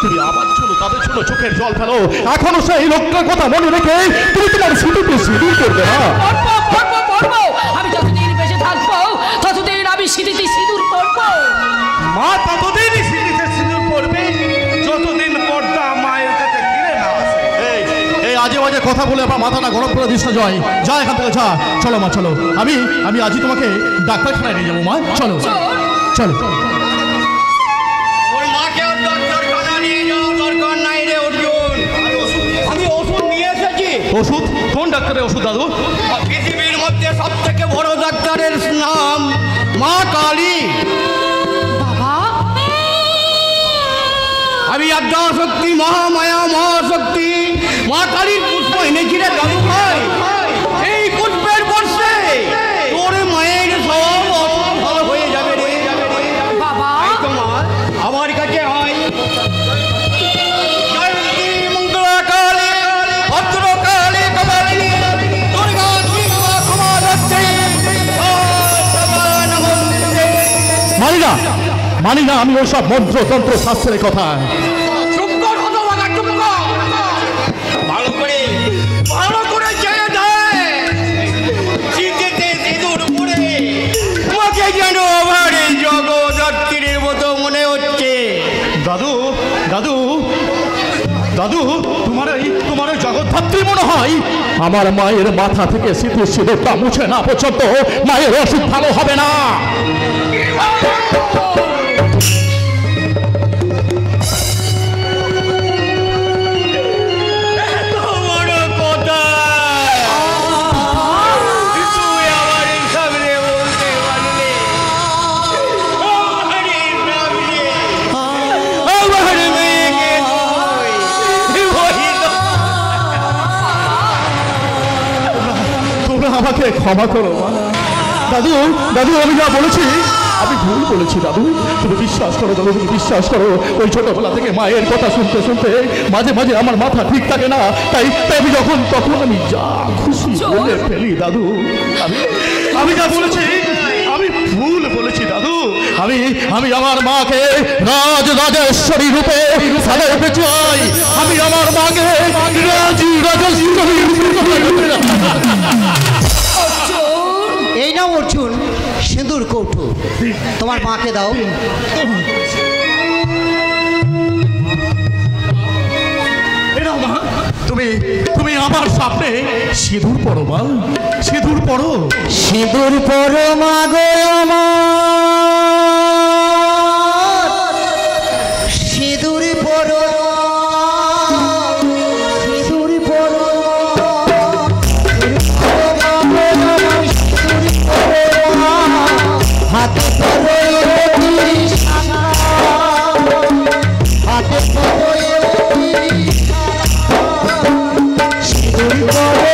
তুমি আমার জন্য তাদের জন্য চোখের জল ফেলো। এখনো সেই লোকটার কথা মনে রেখে তুমি তোমার স্মৃতিতে সিঁদুর করবে না। আমি যতদিন বেঁচে থাকবো ততদিন আমি স্মৃতিতে সিঁদুর পরবো। মা ততদিনই স্মৃতিতে সিঁদুর পড়বে যতদিন পর্দা মায়ের কাছে ফিরে না আসে। এই আজে বাজে কথা বলে আমার মাথাটা গরম করে দিস না জয়। যা এখান থেকে যা। চলো মা চলো, আমি আজই তোমাকে ডাক্তারখানায় নিয়ে যাবো মা। চলো চলো। ওর মাকে ওর ডাক্তারখানা নিয়ে যাও, দরকার নাই রে অর্জুন। আমি ওষুধ নিয়ে এসেছি। ওষুধ? কোন ডাক্তারের ওষুধ দাদু? পৃথিবীর মধ্যে সব থেকে বড় ডাক্তারের নাম মা কালী। বাবা আমি আদ্যা শক্তি, মহামায়া, মহাশক্তি মা কালীর পুষ্প এনেছি রে দাদু ভাই। এই পুষ্পের বর্ষে তোর মায়ের সব অসুখ ভালো হয়ে যাবে রে বাবা। তোমার আমার কাছে হয় জয়ন্তী, মঙ্গলাকালী, ভদ্রকালী, কপালিনী, দুর্গা, শিবা, কুমারী, মানি না আমি ওসব মন্ত্রতন্ত্র শাস্ত্রের কথা। চুপ কর হতভাগা, চুপ কর। ভালো করে চেয়ে দেয় শীতেতে সিঁদুর পরে তোমাকে যেন আমার এই জগদ্ধাত্রীর মতো মনে হচ্ছে। দাদু দাদু দাদু, তোমার ওই জগদ্ধাত্রী মনে হয়? আমার মায়ের মাথা থেকে সিঁদুরটা মুছে না পর্যন্ত মায়ের অসুখ ভালো হবে না। আমাকে ক্ষমা করো দাদু। দাদু আমি যা বলেছি আমি ভুল বলেছি দাদু। তুমি বিশ্বাস করো দাদু, তুমি বিশ্বাস করো। ওই ছোটবেলা থেকে মায়ের কথা শুনতে শুনতে মাঝে মাঝে আমার মাথা ঠিক থাকে না। তাই আমি তখন আমি যা খুশি বলে ফেলি দাদু। আমি যা বলেছি আমি ভুল বলেছি দাদু। আমি আমার মাকে রাজেশ্বরী রূপে সাজাতে চাই। আমি আমার মাকে রাজেশ্বরী রূপে। এই নাও অর্জুন সিঁদুর কৌটো, তোমার মাকে দাও। তুমি আমার সামনে সিঁদুর পরো মা, সিঁদুর পরো। সিঁদুর পরো মা গো আমার, সিঁদুর পরো, সিঁদুর পরো, হাতে পরো হাতে পরো সিঁদুর পরো,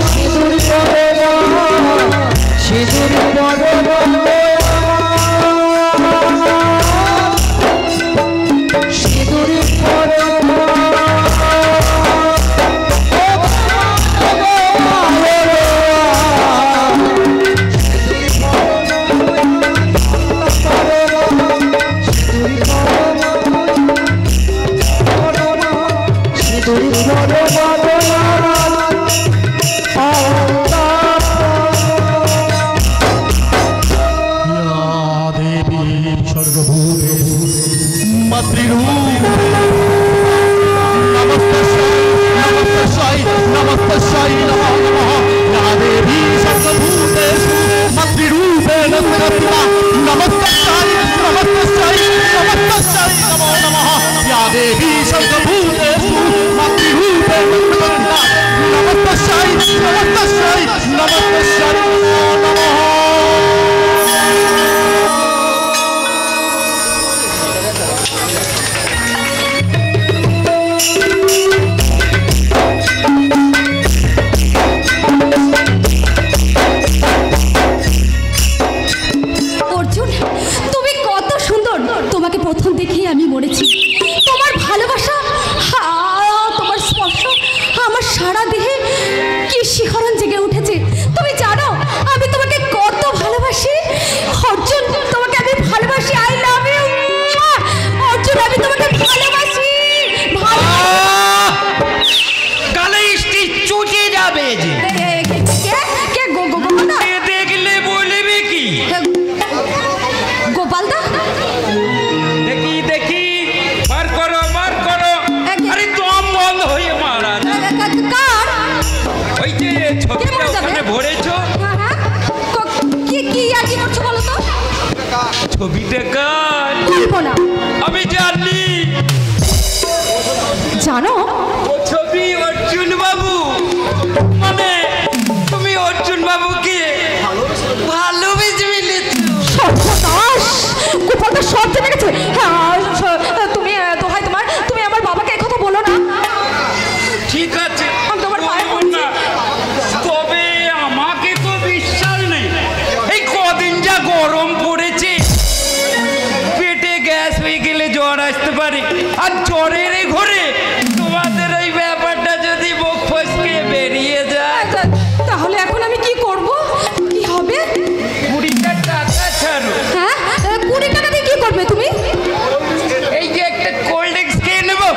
সিঁদুর পরো, সিঁদুর পরো। ছবিটা ওখানে ভরেছো? হ্যাঁ হ্যাঁ কি আর কি করছো বলো তো? ছবিটা কার? বলবো না। আমি জানি। জানো? ও ছবি অর্জুন বাবু, মানে তুমি অর্জুন বাবুকে ভালোবেসে ফেলেছো। সর্বনাশ! গোপালদা সব জেনে গেছে। হ্যাঁ তুমি দোহাই তোমার, তুমি আমার বাবাকে এই কথা বলো না। ঠিক আছে, আমি তোমার পায়ে বলবো না। তবে আমাকে তো বিশ্বাস নেই। এই কদিন যা গরম পড়েছে, পেটে গ্যাস হয়ে গেলে জ্বর আসতে পারে। আর জ্বরের এই ঘরে তোমাদের ওই ব্যাপারটা যদি মুখ ফসকে বেরিয়ে যায়, তাহলে এখন আমি কি করব? কি হবে? 20টা টাকা ছাড়ো। হ্যাঁ 20 টাকা দিয়ে কি করবে তুমি? এই যে একটা কোল্ড ড্রিঙ্কস খেয়ে নেবো,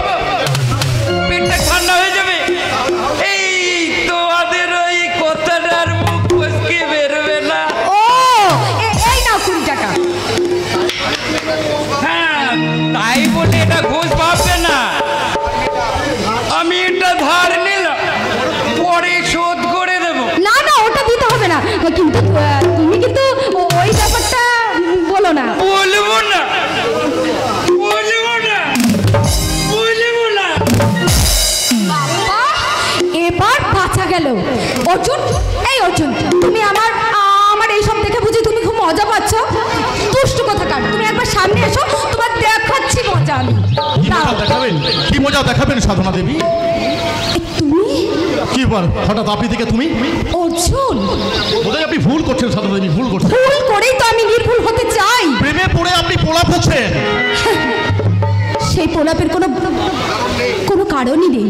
পেটটা ঠান্ডা হয়ে যাবে। এই তোমাদের ওই কথাটার মুখ ফসকে বেরোবে না। ও এই নাও 20 টাকা। হ্যাঁ, তাই বলে এটা ঘুষ ভাববে না। আমি এটা ধার নিলাম, পরে শোধ করে দেবো। না না ওটা দিতে হবে না, কিন্তু তুমি কিন্তু ওই ব্যাপারটা বলো না। বলবো না, বলবো না, বলবো না। বাবা, এবার বাঁচা গেল। অর্জুন, এই অর্জুন, তুমি আমার এইসব দেখে বুঝি তুমি খুব মজা পাচ্ছ? দুষ্টু কোথাকার, তুমি একবার সামনে এসো, তোমার দেখাচ্ছি মজা আমি। কি মজা দেখাবেন সাধনা দেবী? তুমি কি বল হঠাৎ আপনি থেকে তুমি? অর্জুন, বোধহয় আপনি ভুল করছেন সাধনা দেবী, ভুল করছেন। ভুল করেই তো আমি নির্ভুল হতে চাই। প্রেমে পড়ে আপনি পোলাপ হচ্ছেন। সেই পোলাপের কোনো কারণই নেই,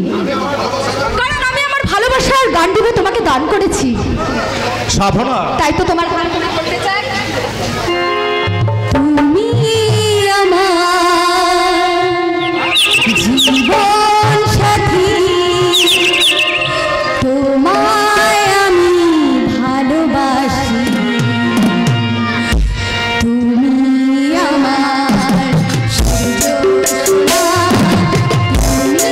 কারণ আমি আমার ভালোবাসার গান দিব তোমাকে দান করেছি। সাধনা, তাই তো তোমার গান করতে চাই। তুমি আমার জীবন সাথী, তোমায় আমি ভালোবাসি। তুমি আমার সূর্যসোনা, তুমি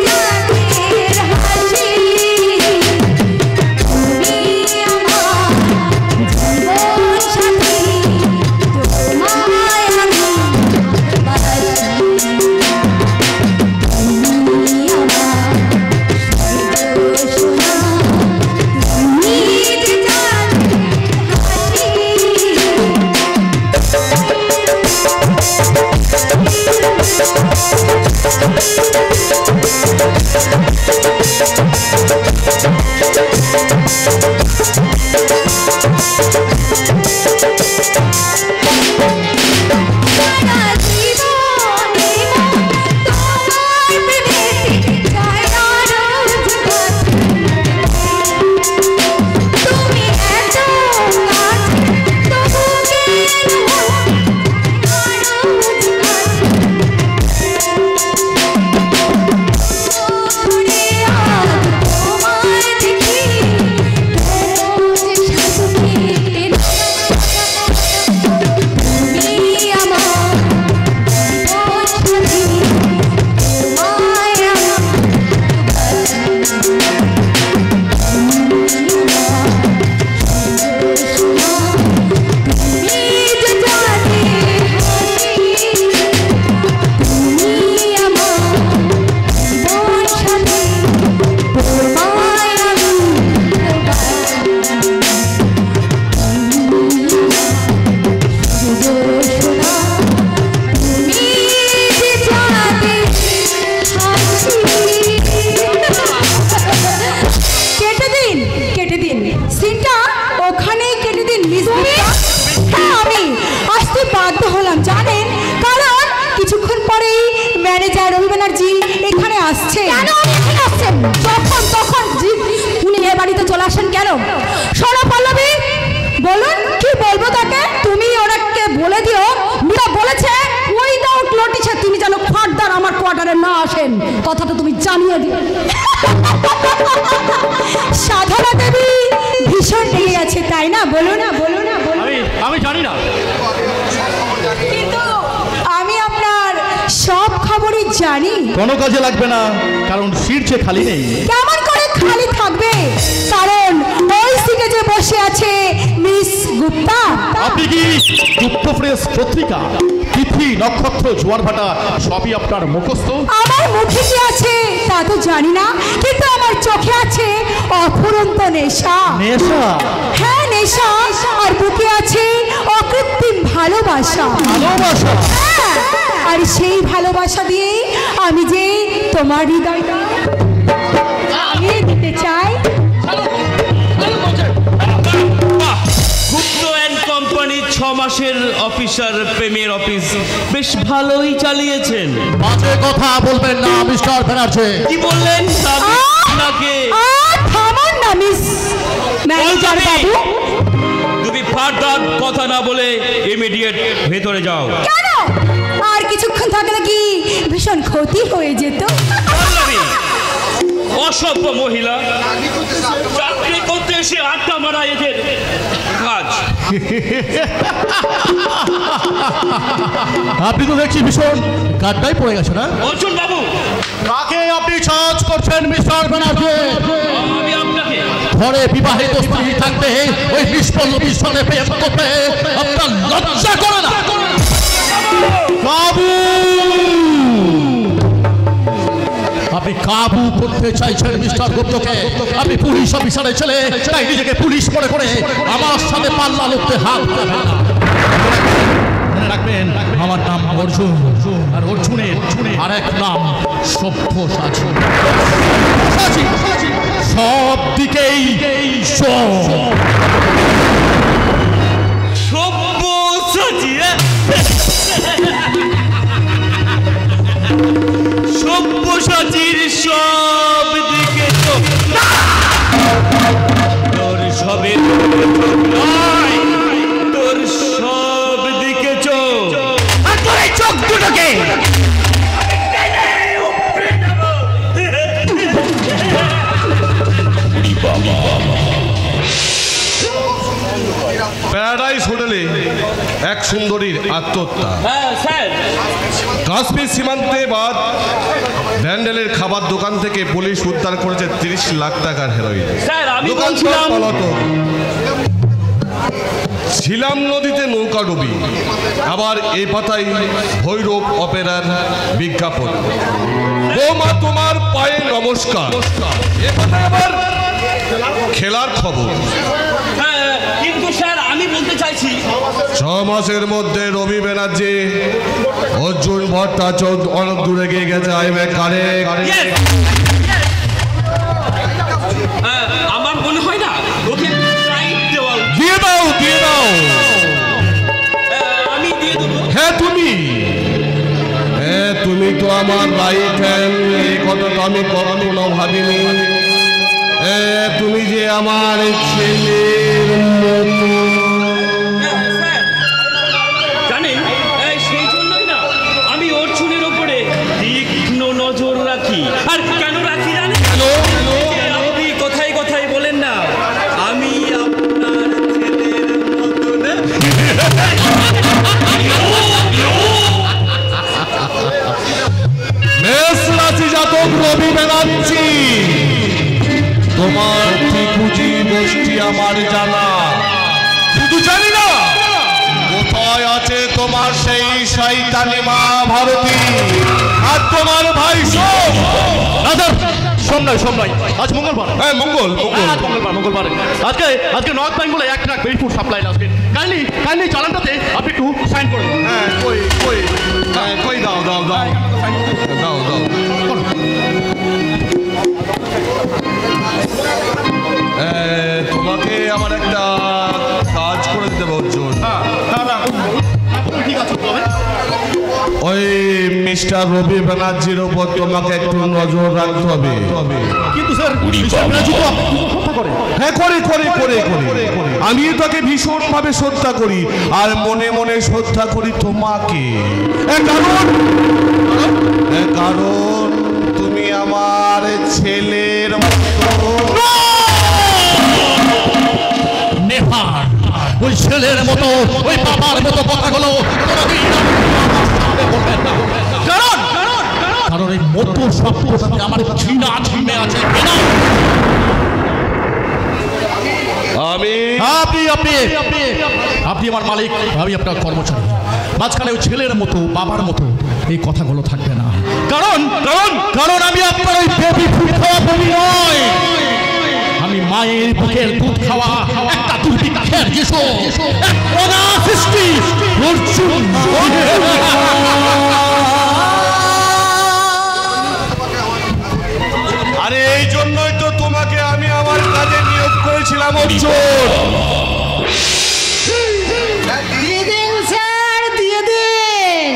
চাঁদের হাসি, তুমি আমার জীবন সাথী, তোমায় আমি ভালোবাসি। তুমি আমার সূর্যসোনা, তুমি ম্যানেজার রবি ব্যানার্জি এখানে আসছে। কেন এখানে আসছেন? তখন উনি এ বাড়িতে চলে আসেন কেন? শোনো পল্লবী, বলুন কি বলবো তাকে? তুমি ওনাকে বলে দিও মিয়া বলেছে উইদাউট নোটিশে তিনি যেন ফার্দার আমার কোয়ার্টারে না আসেন, কথাটা তুমি জানিয়ে দিও। সাধনা দেবী ভীষণ রেগে আছে তাই না? বলো না, বলো না, বলো। আমি জানি না, কিন্তু আমি আপনার সব খবরই জানি। কোনো কাজে লাগবে না, কারণ সিট যে খালি নেই। কেমন করে খালি থাকবে, কারণ ওই সিটে যে বসে আছে মিস গুপ্তা। আপনি কি গুপ্ত প্রেস পত্রিকা, তিথি নক্ষত্র জোয়ার ভাটা সবই আপনার মুখস্থ? আমার মুখে কি আছে তা তো জানি না, কিন্তু আমার চোখে আছে অফুরন্ত নেশা। নেশা? হ্যাঁ নেশা, আর বুকে আছে অকৃত্রিম ভালোবাসা। ভালোবাসা? হ্যাঁ, আর সেই ভালোবাসা দিয়ে আমি যে তোমার হৃদয়টা আমি দিতে চাই। গুপ্ত অ্যান্ড কোম্পানি 6 মাসের অফিসার প্রেমের অফিস বেশ ভালোই চালিয়েছেন। বাজে কথা বলবেন না মিস্টার ব্যানার্জি। কি বললেন? আপনাকে থামান না মিস ম্যানেজার বাবু। তুমি ফার্দার কথা না বলে ইমিডিয়েট ভেতরে যাও। কেন? আর কিছুক্ষণ থাকলে কি ভীষণ ক্ষতি হয়ে যেত? অসভ্য মহিলা, চাকরি করতে এসে আড্ডা মারা এদের কাজ। আপনি তো দেখছি ভীষণ গাড্ডায় পড়ে গেছে না? অর্জুন বাবু, কাকে আপনি চার্জ করছেন মিস্টার ব্যানার্জি? আমি আপনাকে ঘরে বিবাহিত স্ত্রী থাকতে ওই নিষ্পল্লবীর সঙ্গে প্রেম করতে আপনার লজ্জা করে না? কাবু! আপনি কাবু করতে চাইছেন মিস্টার গুপ্তকে? আপনি পুলিশ অফিসারের ছেলে, তাই নিজেকে পুলিশ মনে করে আমার সাথে পাল্লা লড়তে হাত দেবেন না। মনে রাখবেন, আমার নাম অর্জুন, আর অর্জুনের আরেক নাম সব্যসাচী। সব দিকেই সব্যসাচী, সব্যসাচীর সব দিকে তোর সবে তোর সব দিকে চোখ দুটোকে প্যারাডাইস হোটেলে এক সুন্দরীর আত্মহত্যা। কাশ্মীর সীমান্তে বাদ ব্যান্ডেলের খাবার দোকান থেকে পুলিশ উদ্ধার করেছে 30 লাখ টাকার হেরোইন। ছিলাম নদীতে নৌকা ডুবি, আবার এই পাতায় ভৈরব অপেরার বিজ্ঞাপন। বৌমা তোমার পায়ে নমস্কার, এ পাতায় আবার খেলার খবর। কিন্তু স্যার আমি বলতে চাইছি 6 মাসের মধ্যে রবি ব্যানার্জি অর্জুন ভট্টাচার্য অনেক দূরে গিয়ে গেছে। আমার মনে হয় না ওকে দিয়ে দাও আমি দিয়ে দেবো। হ্যাঁ তুমি তো আমার রাইট হ্যান্ড, এই কথা তো আমি কখনো ভাবিনি। তুমি যে আমার ছেলের মতো। জানেন, সেই জন্যই না আমি অর্জুনের ওপরে তীক্ষ্ণ নজর রাখি। আর কেন রাখি জানেন? আপনি কথায় কথায় বলেন না আমি আপনার ছেলের মতো না। মেষ রাশি জাতক রবি ব্যানার্জি, তোমার ঠিকুজি গোষ্ঠী আমার জানা। শুধু জানি না কোথায় আছে তোমার সেই শয়তানি মা ভারতী আর তোমার ভাই সোম। সোমনাই আজ মঙ্গলবার। হ্যাঁ মঙ্গলবার। আজকে নর্থ বেঙ্গলে 1 ট্রাক বেরিপুর সাপ্লাই আসবে। কাইন্ডলি চালানটাতে আপনি একটু সাইন করে দিন। কই দাও তোমাকে আমার একটা কাজ করে দিতে হবে অর্জুন। ঠিক আছে, ওই মিস্টার রবি ব্যানার্জির উপর তোমাকে একটু নজর রাখতে হবে। কিন্তু স্যার হ্যাঁ করে আমি তাকে ভীষণ ভাবে শ্রদ্ধা করি, আর মনে মনে শ্রদ্ধা করি তোমাকে। কারণ তুমি আমার ছেলের নেভার, ওই ছেলের মতো ওই বাবার মতো কথাগুলো কারণ এই মতো সম্পর্ক আমার ঘৃণা ঝিমে আছে। আপনি আমার মালিক, আমি আপনার কর্মচারী। মাঝখানে ওই ছেলের মতো বাবার মতো এই কথাগুলো থাকবে না। কারণ কারণ কারণ আমি আপনার ওই বেবি ফুড খাওয়া বলি নয়, আমি মায়ের বুকের দুধ খাওয়া একটা দুর্ভিক্ষের শিশু, অনাসৃষ্টি অর্জুন। আরে এই জন্যই তো তোমাকে আমি আমার কাজে নিয়োগ করেছিলাম অর্জুন। দিয়ে দিন স্যার, দিয়ে দিন।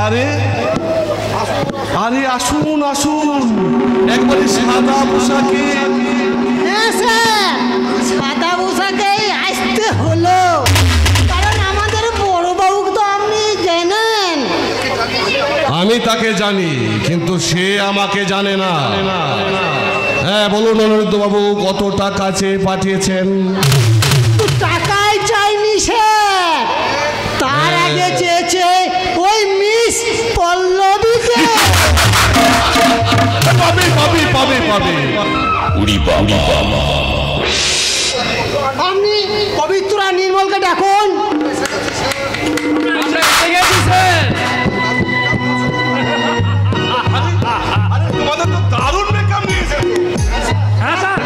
আরে আরে আসুন আসুন, একবারে সাদা পোশাকে। হ্যাঁ স্যার, সাদা পোশাকেই আসতে হলো, কারণ আমাদের বড় বাবুকে তো আপনি জানেন। আমি তাকে জানি, কিন্তু সে আমাকে জানে না। হ্যাঁ বলুন অনিরুদ্ধ বাবু, কত টাকা চেয়ে পাঠিয়েছেন? টাকাই চাইনি স্যার, তার আগে চেয়েছে ওই মিস পল্লবীকে। পাবে পাবে পাবে পাবে। আপনি পবিত্র আর নির্মলকে ডাকুন। আমরা এসে গেছি স্যার। তোমাদের তো দারুণ মেকআপ নিয়েছে। হ্যাঁ স্যার।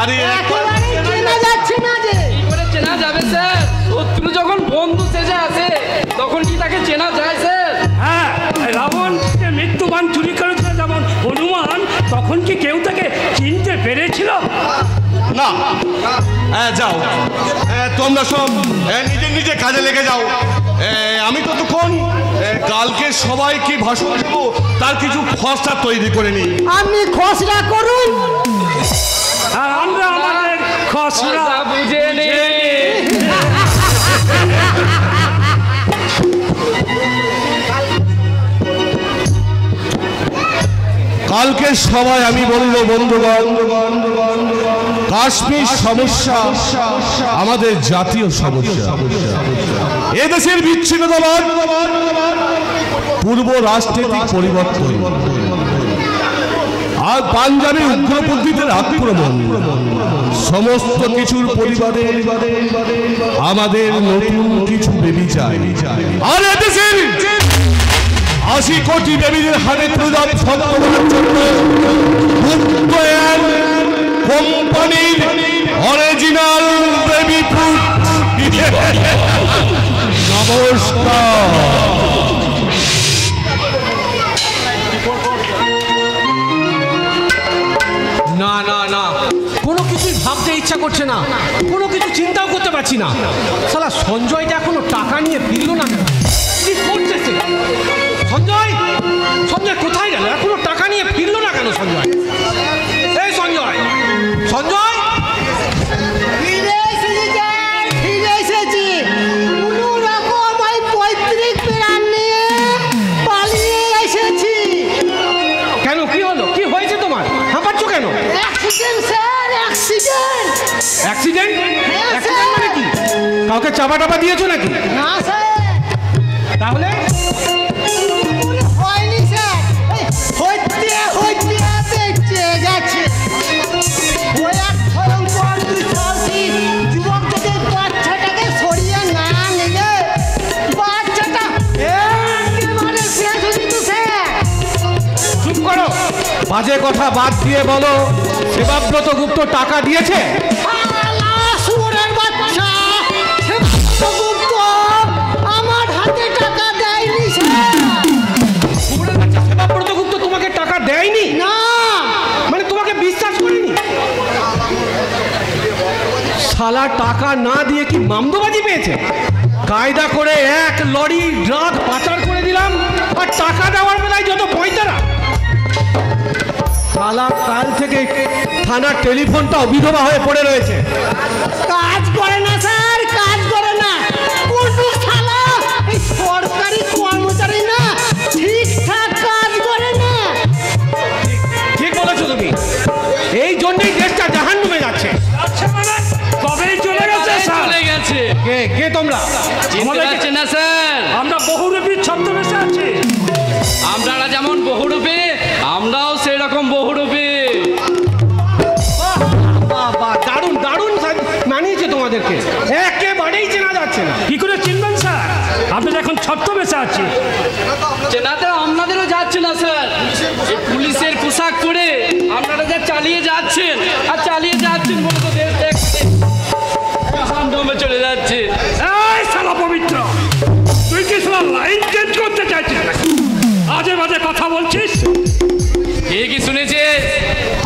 আরে একেবারে চেনা যাচ্ছে না যে। কি করে চেনা যাবে স্যার? শত্রু যখন বন্ধু সেজে আসে তখন কি তাকে চেনা যায় স্যার? হ্যাঁ, রাবণ যে মৃত্যুবান চুরি করেছিল যেমন হনুমান, তখন কি কেউ তাকে চিনতে পেরেছিল? না। হ্যাঁ যাও, তোমরা সব নিজে নিজে কাজে লেগে যাও। আমি ততক্ষণ কালকে সবাই কি ভাষণ দেবো তার কিছু খসড়া তৈরি করে নিই। আপনি খসড়া করুন। আর আমরা আমাদের খসড়া বুঝে নেই। কালকে সবাই আমি বলবো বন্ধুগণ, কাশ্মীর সমস্যা আমাদের জাতীয় সমস্যা। এদেশের বিচ্ছিন্নতাবাদ, পূর্ব রাজনৈতিক পরিবর্তন আর পাঞ্জাবের উগ্রপন্থীদের আক্রমণ, সমস্ত কিছুর পরিবারে আমাদের নতুন কিছু বেবি চাই। আর এদেশের 80 কোটি বেবিদের হাতে তুলে দেওয়ার জন্য কোম্পানির অরিজিনাল বেবি ফুড। নমস্কার। না না না, কোনো কিছুই ভাবতে ইচ্ছা করছে না, কোনো কিছু চিন্তাও করতে পারছি না। শালা সঞ্জয়টা এখনো টাকা নিয়ে ফিরলো না কেন? কি করছে সে? সঞ্জয়, সঞ্জয় কোথায় গেল? এখনো টাকা নিয়ে ফিরলো না কেন সঞ্জয়? এই সঞ্জয়, সঞ্জয়! ফিরে এসেছি স্যার, ফিরে এসেছি। কোনো রকম ওই পৈতৃক প্রাণ নিয়ে পালিয়ে এসেছি। কেন, কি হলো? কি হয়েছে তোমার? হাঁপাচ্ছ কেন? Accident sir, accident. অ্যাক্সিডেন্ট? হ্যাঁ, অ্যাক্সিডেন্ট মানে কি? কাউকে চাপা টাপা দিয়েছো নাকি? না স্যার, তাহলে হয়নি স্যার, হইতে হইতে বেঁচে গেছে। ওই এক ভয়ঙ্কর দুঃসাহসী যুবক যদি বাচ্চাটাকে সরিয়ে না নিলে বাচ্চাটা একেবারে শেষ হয়ে যেত স্যার। চুপ করো, বাজে কথা বাদ দিয়ে বলো, সেবাব্রত গুপ্ত টাকা দিয়েছে? শালা শুয়োরের বাচ্চা, সেবাব্রত আমার হাতে টাকা দেয়নি স্যার। সেবাব্রত গুপ্ত তোমাকে টাকা দেয়নি? না, মানে তোমাকে বিশ্বাস করিনি? শালা টাকা না দিয়ে কি মামদোবাজি পেয়েছে? কায়দা করে এক লরি ড্রাগ পাচার করে দিলাম, আর টাকা দেওয়ার বেলায় যত পয়তারা। শালা কাল থেকে থানার টেলিফোনটা বিধবা হয়ে পড়ে রয়েছে। কাজ করে না স্যার, কাজ করে না। কোনো শালা এই সরকারি কর্মচারী না, ঠিকঠাক কাজ করে না। ঠিক বলেছো তুমি, এই জন্যই দেশটা জাহান্নামে যাচ্ছে। আচ্ছা মানে কবেই চলে গেছে স্যার? চলে গেছে। কে কে তোমরা? চিনতে পারছেন না স্যার? আমরা বহুরূপী ছদ্মবেশে আছি। আমরা রাজা ওদেরকে? একেবারেই চেনা যাচ্ছে না। কি করে চিনবেন স্যার? আপনি এখন ছদ্মবেশে আছেন। চেনাতে আপনাদেরও যাচ্ছে না স্যার। এই পুলিশের পোশাক পরে আপনারা যা চালিয়ে যাচ্ছেন আর চালিয়ে যাচ্ছেন বলে তো দেশ দেখতে চলে যাচ্ছে। এই শালা পবিত্র, তুই কি শালা লাইন চেঞ্জ করতে চাইছিস নাকি? আজে বাজে কথা বলছিস। কে কি শুনেছিস?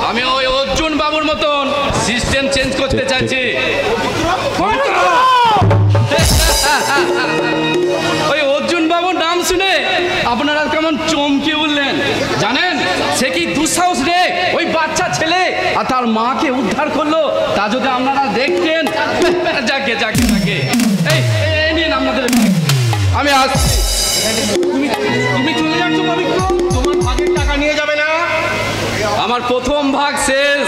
আমি ওই অর্জুন বাবুর মতন সিস্টেম চেঞ্জ করতে চাচ্ছি। ওই অর্জুন বাবুর নাম শুনে আপনারা কেমন চমকে উঠলেন জানেন? সে কি দুঃসাহস রে ওই বাচ্চা ছেলে আর তার মাকে উদ্ধার করলো, তা যদি আপনারা দেখতেন। যাকে যাকে যাকে এই নিন আপনাদের, আমি আসছি। তুমি চলে যাচ্ছ পবিত্র? তোমার ভাগের টাকা নিয়ে যাবে না? আমার প্রথম ভাগ শেষ,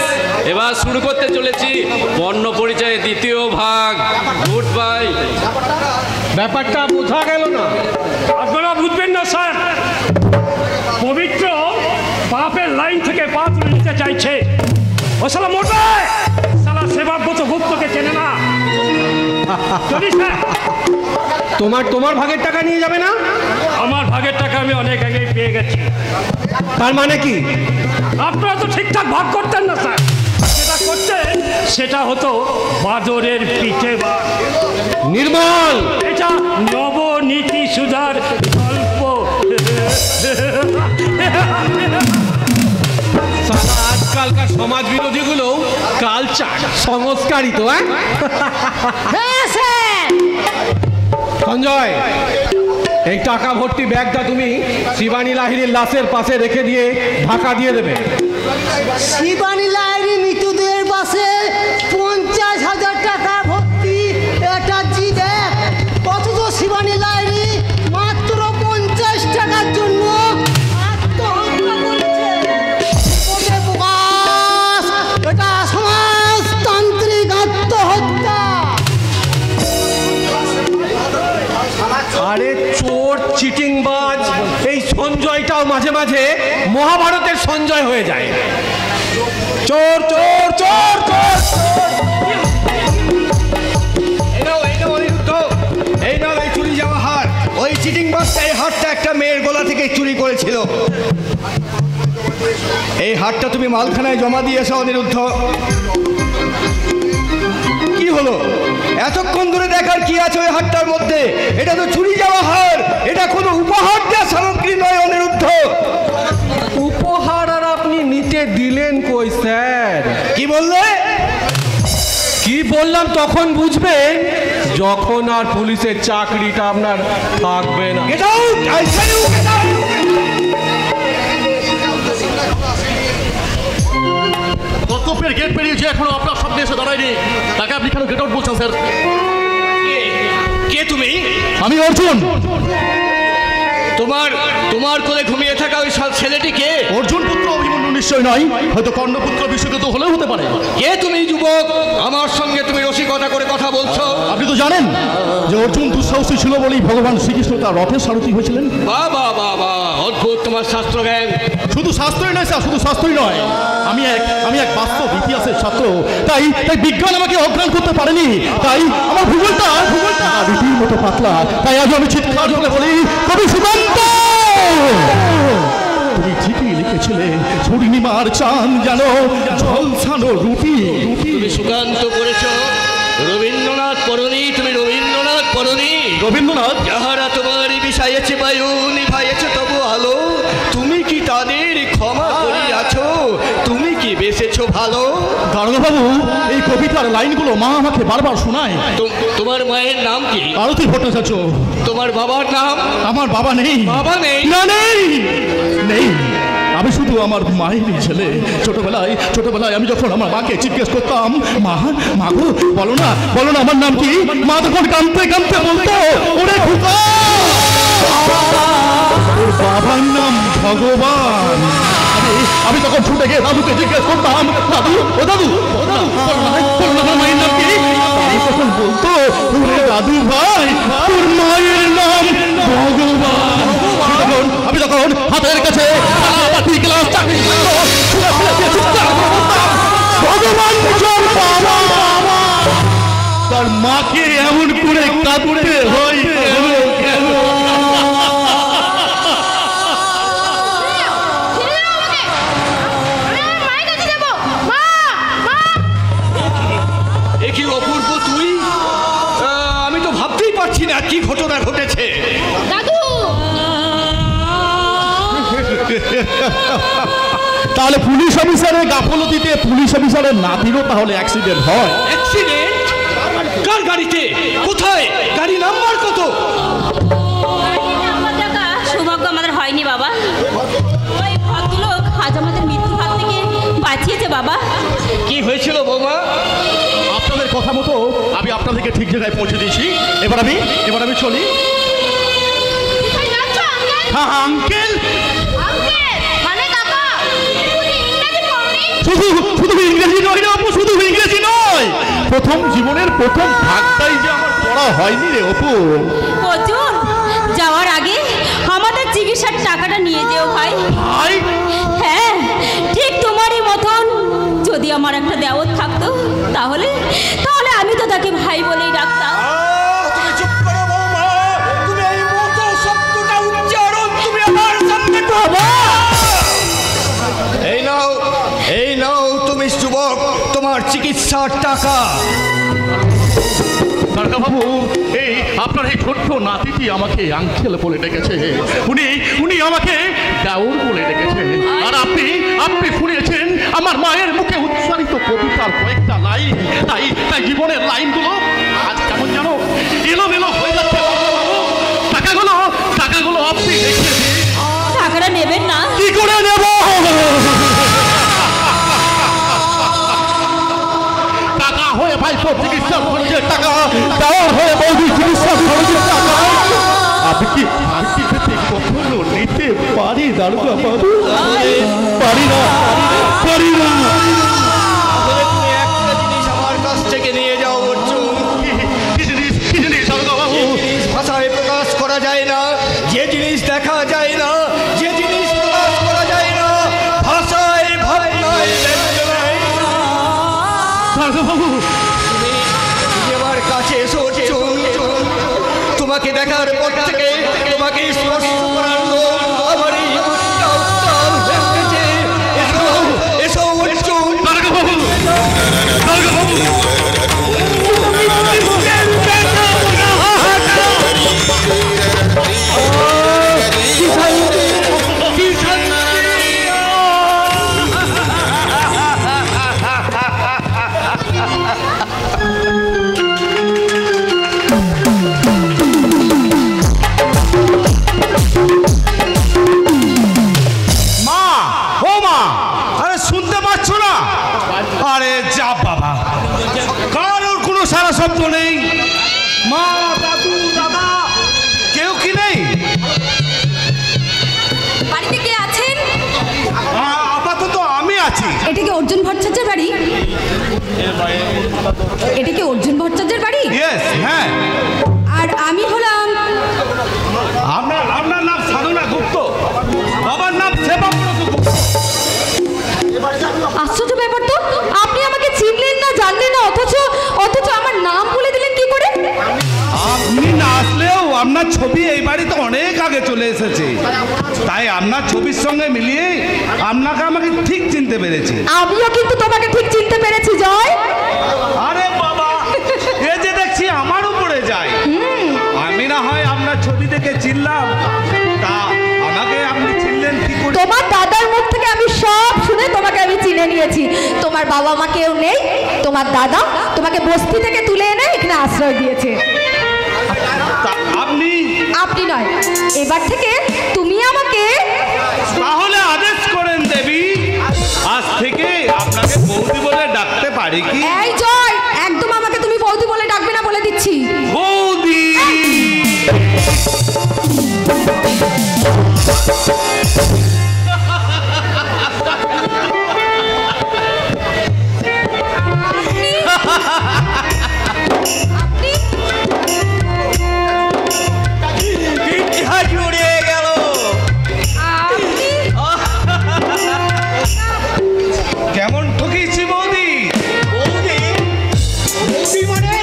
এবার শুরু করতে চলেছি বর্ণ পরিচয়ে দ্বিতীয় ভাগ। Good bye. ব্যাপারটা বোঝা গেল না। আপনারা বুঝবেন না স্যার। পবিত্র বাপের লাইন থেকে পা তুলে নিতে চাইছে। ও শালা মোটা, শালা সেবাব্রত গুপ্তকে চেনে না। তোমার ভাগের টাকা নিয়ে যাবে না? আমার ভাগের টাকা আমি অনেক আগে পেয়ে গেছি। তার মানে কি? আপনারা তো ঠিকঠাক ভাগ করতেন না স্যার। যেটা করতেন সেটা হতো বাদরের পিঠে ভাগ। নির্মল, এটা নবনীতি সুধার গল্প। আজকালকার সমাজ বিরোধীগুলো কালচার সংস্কারই তো। সঞ্জয়, এই টাকা ভর্তি ব্যাগটা তুমি শিবানী লাহিড়ির লাশের পাশে রেখে দিয়ে ঢাকা দিয়ে দেবে। শিবানী লাহিড়ি মৃতদেহের পাশে 50,000 টাকা ভর্তি, এটা জি দেখ। অথচ শিবানী লাহিড়ি মাত্র 50 টাকার জন্য আত্মহত্যা করেছে। এটা সমাজতান্ত্রিক আত্মহত্যা। আরে চোর চিটিংবাজ এই সঞ্জয়টাও মাঝে মাঝে মহাভারতের সঞ্জয় হয়ে যায়। চোর চোর চোর চোর। এই নাও এই চুরি যাওয়া হার। ওই চিটিংবাজটা এই হারটা একটা মেয়ের গলা থেকে চুরি করেছিল। এই হারটা তুমি মালখানায় জমা দিয়ে এসো অনিরুদ্ধ। কি হলো? এতক্ষণ ধরে দেখার কি আছে ওই হারটার মধ্যে? এটা তো চুরি যাওয়া হার, এটা কোনো উপহার দেওয়া সামগ্রী নয় অনিরুদ্ধ। উপহার আর আপনি নিতে দিলেন কই স্যার? কি বললে? কি বললাম তখন বুঝবেন যখন আর পুলিশের চাকরিটা আপনার থাকবে না। Get out! I tell you, get out! কর্তব্যের গেট পেরিয়ে যে এখনো আপনার সামনে এসে দাঁড়ায়নি, তাকে আপনি কেন গেট আউট বলছেন স্যার? কে তুমি? আমি অর্জুন। তোমার কোলে ঘুমিয়ে থাকা ওই ছেলেটি কে? অর্জুন পুত্র অভিমন্যু নিশ্চয় নয়, হয়তো কর্ণপুত্র বিশ্বজিৎ হলেও হতে পারে। কে তুমি যুবক? আমার সঙ্গে তুমি রসিকতা করে কথা বলছো? আপনি তো জানেন যে অর্জুন দুঃসাহসী ছিল বলেই ভগবান শ্রীকৃষ্ণ তার রথের সারথি হয়েছিলেন। বাবা বাবা, অদ্ভুত তোমার শাস্ত্র জ্ঞান। শুধু শাস্ত্রই নয় স্যার, শুধু শাস্ত্রই নয়, আমি এক বাস্তব ইতিহাসের ছাত্র। তাই বিজ্ঞান আমাকে অজ্ঞান করতে পারেনি। তাই আমার ভূগোলটা রীতির মতো পাতলা। তাই আজ আমি চিৎকার করে বলি, কবি সুকান্ত, তুমি ঠিকই লিখেছিলে পূর্ণিমার চাঁদ যেন ঝলসানো রুটি। তুমি সুকান্ত করেছো, রবীন্দ্রনাথ পড়নি? তুমি রবীন্দ্রনাথ পড়নি? রবীন্দ্রনাথ যাহারা তোমার বিষাইছে বায়ু, নিভাইছে তবু আলো, তুমি কি তাদের ক্ষমা করিয়াছো? তুমি কি বেসেছো ভালো? দারোগাবাবু, এই কবিতার লাইনগুলো মা আমাকে বারবার শোনায়। তোমার মায়ের নাম কি? আরতি ভট্টাচার্য। তোমার বাবার নাম? আমার বাবা নেই। বাবা নেই? না, নেই নেই। আমি শুধু আমার মায়েরই ছেলে। ছোটবেলায় আমি যখন আমার মাকে জিজ্ঞেস করতাম, মা গো বলো না আমার নাম কি, মা তখন কাঁদতে কাঁদতে বলতো, ওরে খোকা, ওর বাবার নাম ভগবান। আমি তখন ছুটে গিয়ে দাদুকে জিজ্ঞেস করতাম, দাদু বলো না আমার মায়ের নাম কি? তখন বলতো, ওরে দাদু ভাই, তোর মায়ের নাম ভগবান। আমি তখন হাতের কাছে ভগবান তার করে কাঁদতে হয় কেন? এ কি অপূর্ব তুই? আমি তো ভাবতেই পারছি না কি ঘটনা ঘটেছে। দাদু তাহলে পুলিশ অফিসারের গাফলতিতে পুলিশ অফিসারের নাতিরও তাহলে অ্যাক্সিডেন্ট হয়। অ্যাক্সিডেন্ট? কার গাড়িতে? কোথায়? গাড়ি নাম্বার কত? সৌভাগ্য আমাদের হয়নি বাবা। ওই ভদ্রলোক আজ আমাদের মৃত্যুর হাত থেকে বাঁচিয়েছে বাবা। কি হয়েছিল বৌমা? আপনাদের কথা মতো আমি আপনাদেরকে ঠিক জায়গায় পৌঁছে দিয়েছি। এবার আমি চলি। হ্যাঁ আঙ্কেল, শুধু ইংরেজি নয় রে অপু, শুধু ইংরেজি নয়, প্রথম জীবনের প্রথম ভাগটাই যে আমার পড়া হয়নি রে অপু। অর্জুন, যাওয়ার আগে আমাদের চিকিৎসার টাকাটা নিয়ে যেও ভাই। হ্যাঁ, ঠিক তোমারই মতন যদি আমার একটা দেওর থাকতো তাহলে আমি তো তাকে ভাই বলেই ডাকতাম। তুমি চুপ করো বৌমা, তুমি এই মতো শব্দটা উচ্চারণ তুমি আমার সামনে করো। এই নাও তুমি যুবক, তোমার চিকিৎসার টাকা। বাবু, এই আপনার এই ছোট্ট নাতিটি আমাকে আঙ্কেল বলে ডেকেছে, উনি আমাকে দেওর বলে ডেকেছে। আর আপনি শুনেছেন আমার মায়ের মুখে উচ্চারিত কবিতার কয়েকটা লাইন, তাই জীবনের লাইনগুলো আজ কেমন জানো এলোমেলো হয়ে যাচ্ছে। টাকাগুলো আপনি রেখে টাকাটা নেবেন না? কি করে নেব? টাকা হয়ে ভাই সব চিকিৎসা খরচের টাকা, দেওয়ার হয়ে বৌদি চিকিৎসা খরচের টাকা আপনি কি কখনো নিতে পারি দারুগা বাবু? পারি না। তুমি একটা জিনিস আমার কাছ থেকে নিয়ে যাও অর্জুন। কি জিনিস দারুগা বাবু? ভাষায় প্রকাশ করা যায় না, যে জিনিস দেখা যায় না, যে জিনিস প্রকাশ করা যায় না, ভাষায় ভাবনায় ব্যক্ত নাই। বাবু তুমি আমার কাছে এসো অর্জুন। তোমাকে দেখার পর থেকে তোমাকে স্পর্শ করার লোক আমার এই বুকটা উত্তাল হয়ে উঠেছে। এসো অর্জুন। দারুগা বাবু সারা শব্দ নেই। মা, দাদু, দাদা কেউ কি নেই? বাড়িতে কে আছেন? আপাতত আমি আছি। এটা কি অর্জুন ভট্টাচার্যের বাড়ি? এটা কি অর্জুন ভট্টাচার্যের বাড়ি? ইয়েস, হ্যাঁ। আর আমি হলাম, আপনার নাম সাধনা গুপ্ত, বাবার নাম সেবাব্রত গুপ্ত। আশ্চর্য ব্যাপার তো, আপনি আমাকে চিনলেন না, জানলেন না, অথচ আমার নাম বলে দিলেন কি করে? আপনি না আসলেও আপনার ছবি এই বাড়িতে অনেক আগে চলে এসেছে, তাই আপনার ছবির সঙ্গে মিলিয়ে আপনাকে আমাকে ঠিক চিনতে পেরেছি। আমিও কিন্তু তোমাকে ঠিক চিনতে পেরেছি জয়। আরে বাবা, এ যে দেখছি আমার উপরে যায়। আমি না হয় আপনার ছবি দেখে চিনলাম, তা আমাকে আপনি চিনলেন কি করে? তোমার দাদার মুখ থেকে আমি সব শুনে তোমাকে আমি চিনে নিয়েছি। তোমার বাবা মা কেউ নেই, তোমার দাদা তোমাকে বস্তি থেকে তুলে এনে এখানে আশ্রয় দিয়েছে। আপনি নয়, এবার থেকে তুমি আমাকে তাহলে আদেশ করেন দেবী, আজ থেকে আপনাকে বৌদি বলে ডাকতে পারি কি? এই জয়, একদম আমাকে তুমি বৌদি বলে ডাকবে না বলে দিচ্ছি। বৌদি ইতিহাস উড়িয়ে গেল। কেমন ঠকিয়েছি বৌদি? বৌদি মানে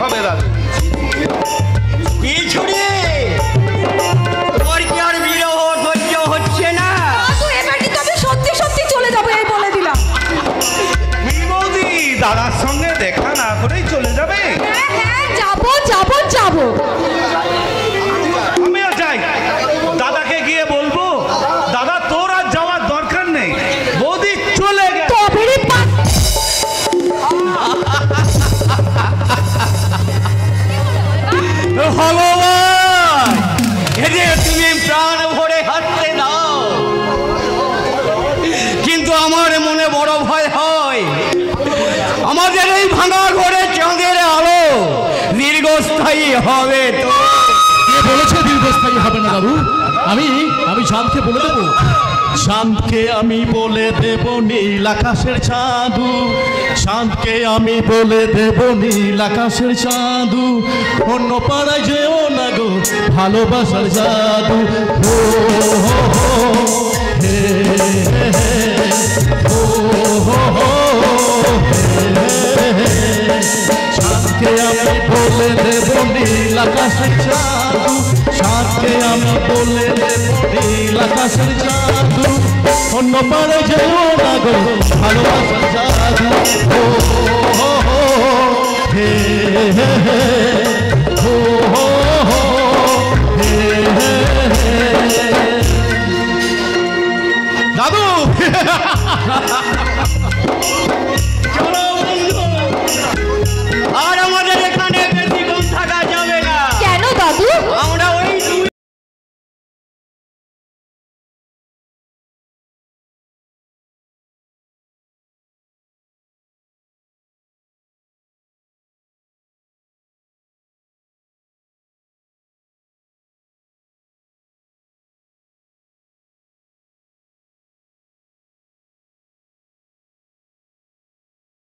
হবে দাদু। কিছু রে তোর কি আর বিরহ সহ্য হচ্ছে না? দাদু এবার কিন্তু আমি সত্যি সত্যি চলে যাবো এই বলে দিলাম। কি বৌদি, দাদার সঙ্গে দেখা না করেই চলে যাবে? হ্যাঁ হ্যাঁ যাবো যাবো যাবো। আমিও যাই, দাদাকে গিয়ে বলবো দাদা তোর আর যাওয়ার দরকার নেই, বৌদি চলে গেছে। তবেরই ভগবান এদের তুমি প্রাণ ভরে হাঁটতে দাও, কিন্তু আমার মনে বড় ভয় হয় আমাদের এই ভাঙা ঘরে চাঁদের আলো দীর্ঘস্থায়ী হবে তো। কে বলেছে দীর্ঘস্থায়ী হবে না দাদু? আমি চাঁদকে বলে দেবো, চাঁদকে আমি বলে দেব নীল আকাশের চাঁদু, চাঁদকে আমি বলে দেব নীল আকাশের চাঁদু, অন্য পাড়ায় যেও না গো ভালোবাসার জাদু। ও হো হো হে হে ও হো হো হে চাঁদকে আমি বলে দেব নীল আকাশের চাঁদু, চাঁদকে আমি বলে দেব নীল আকাশের জাদু, অন্য পাড়ে যেও না গো ভালোবাসার জাদু। ও হো হো হে হে হে ও হো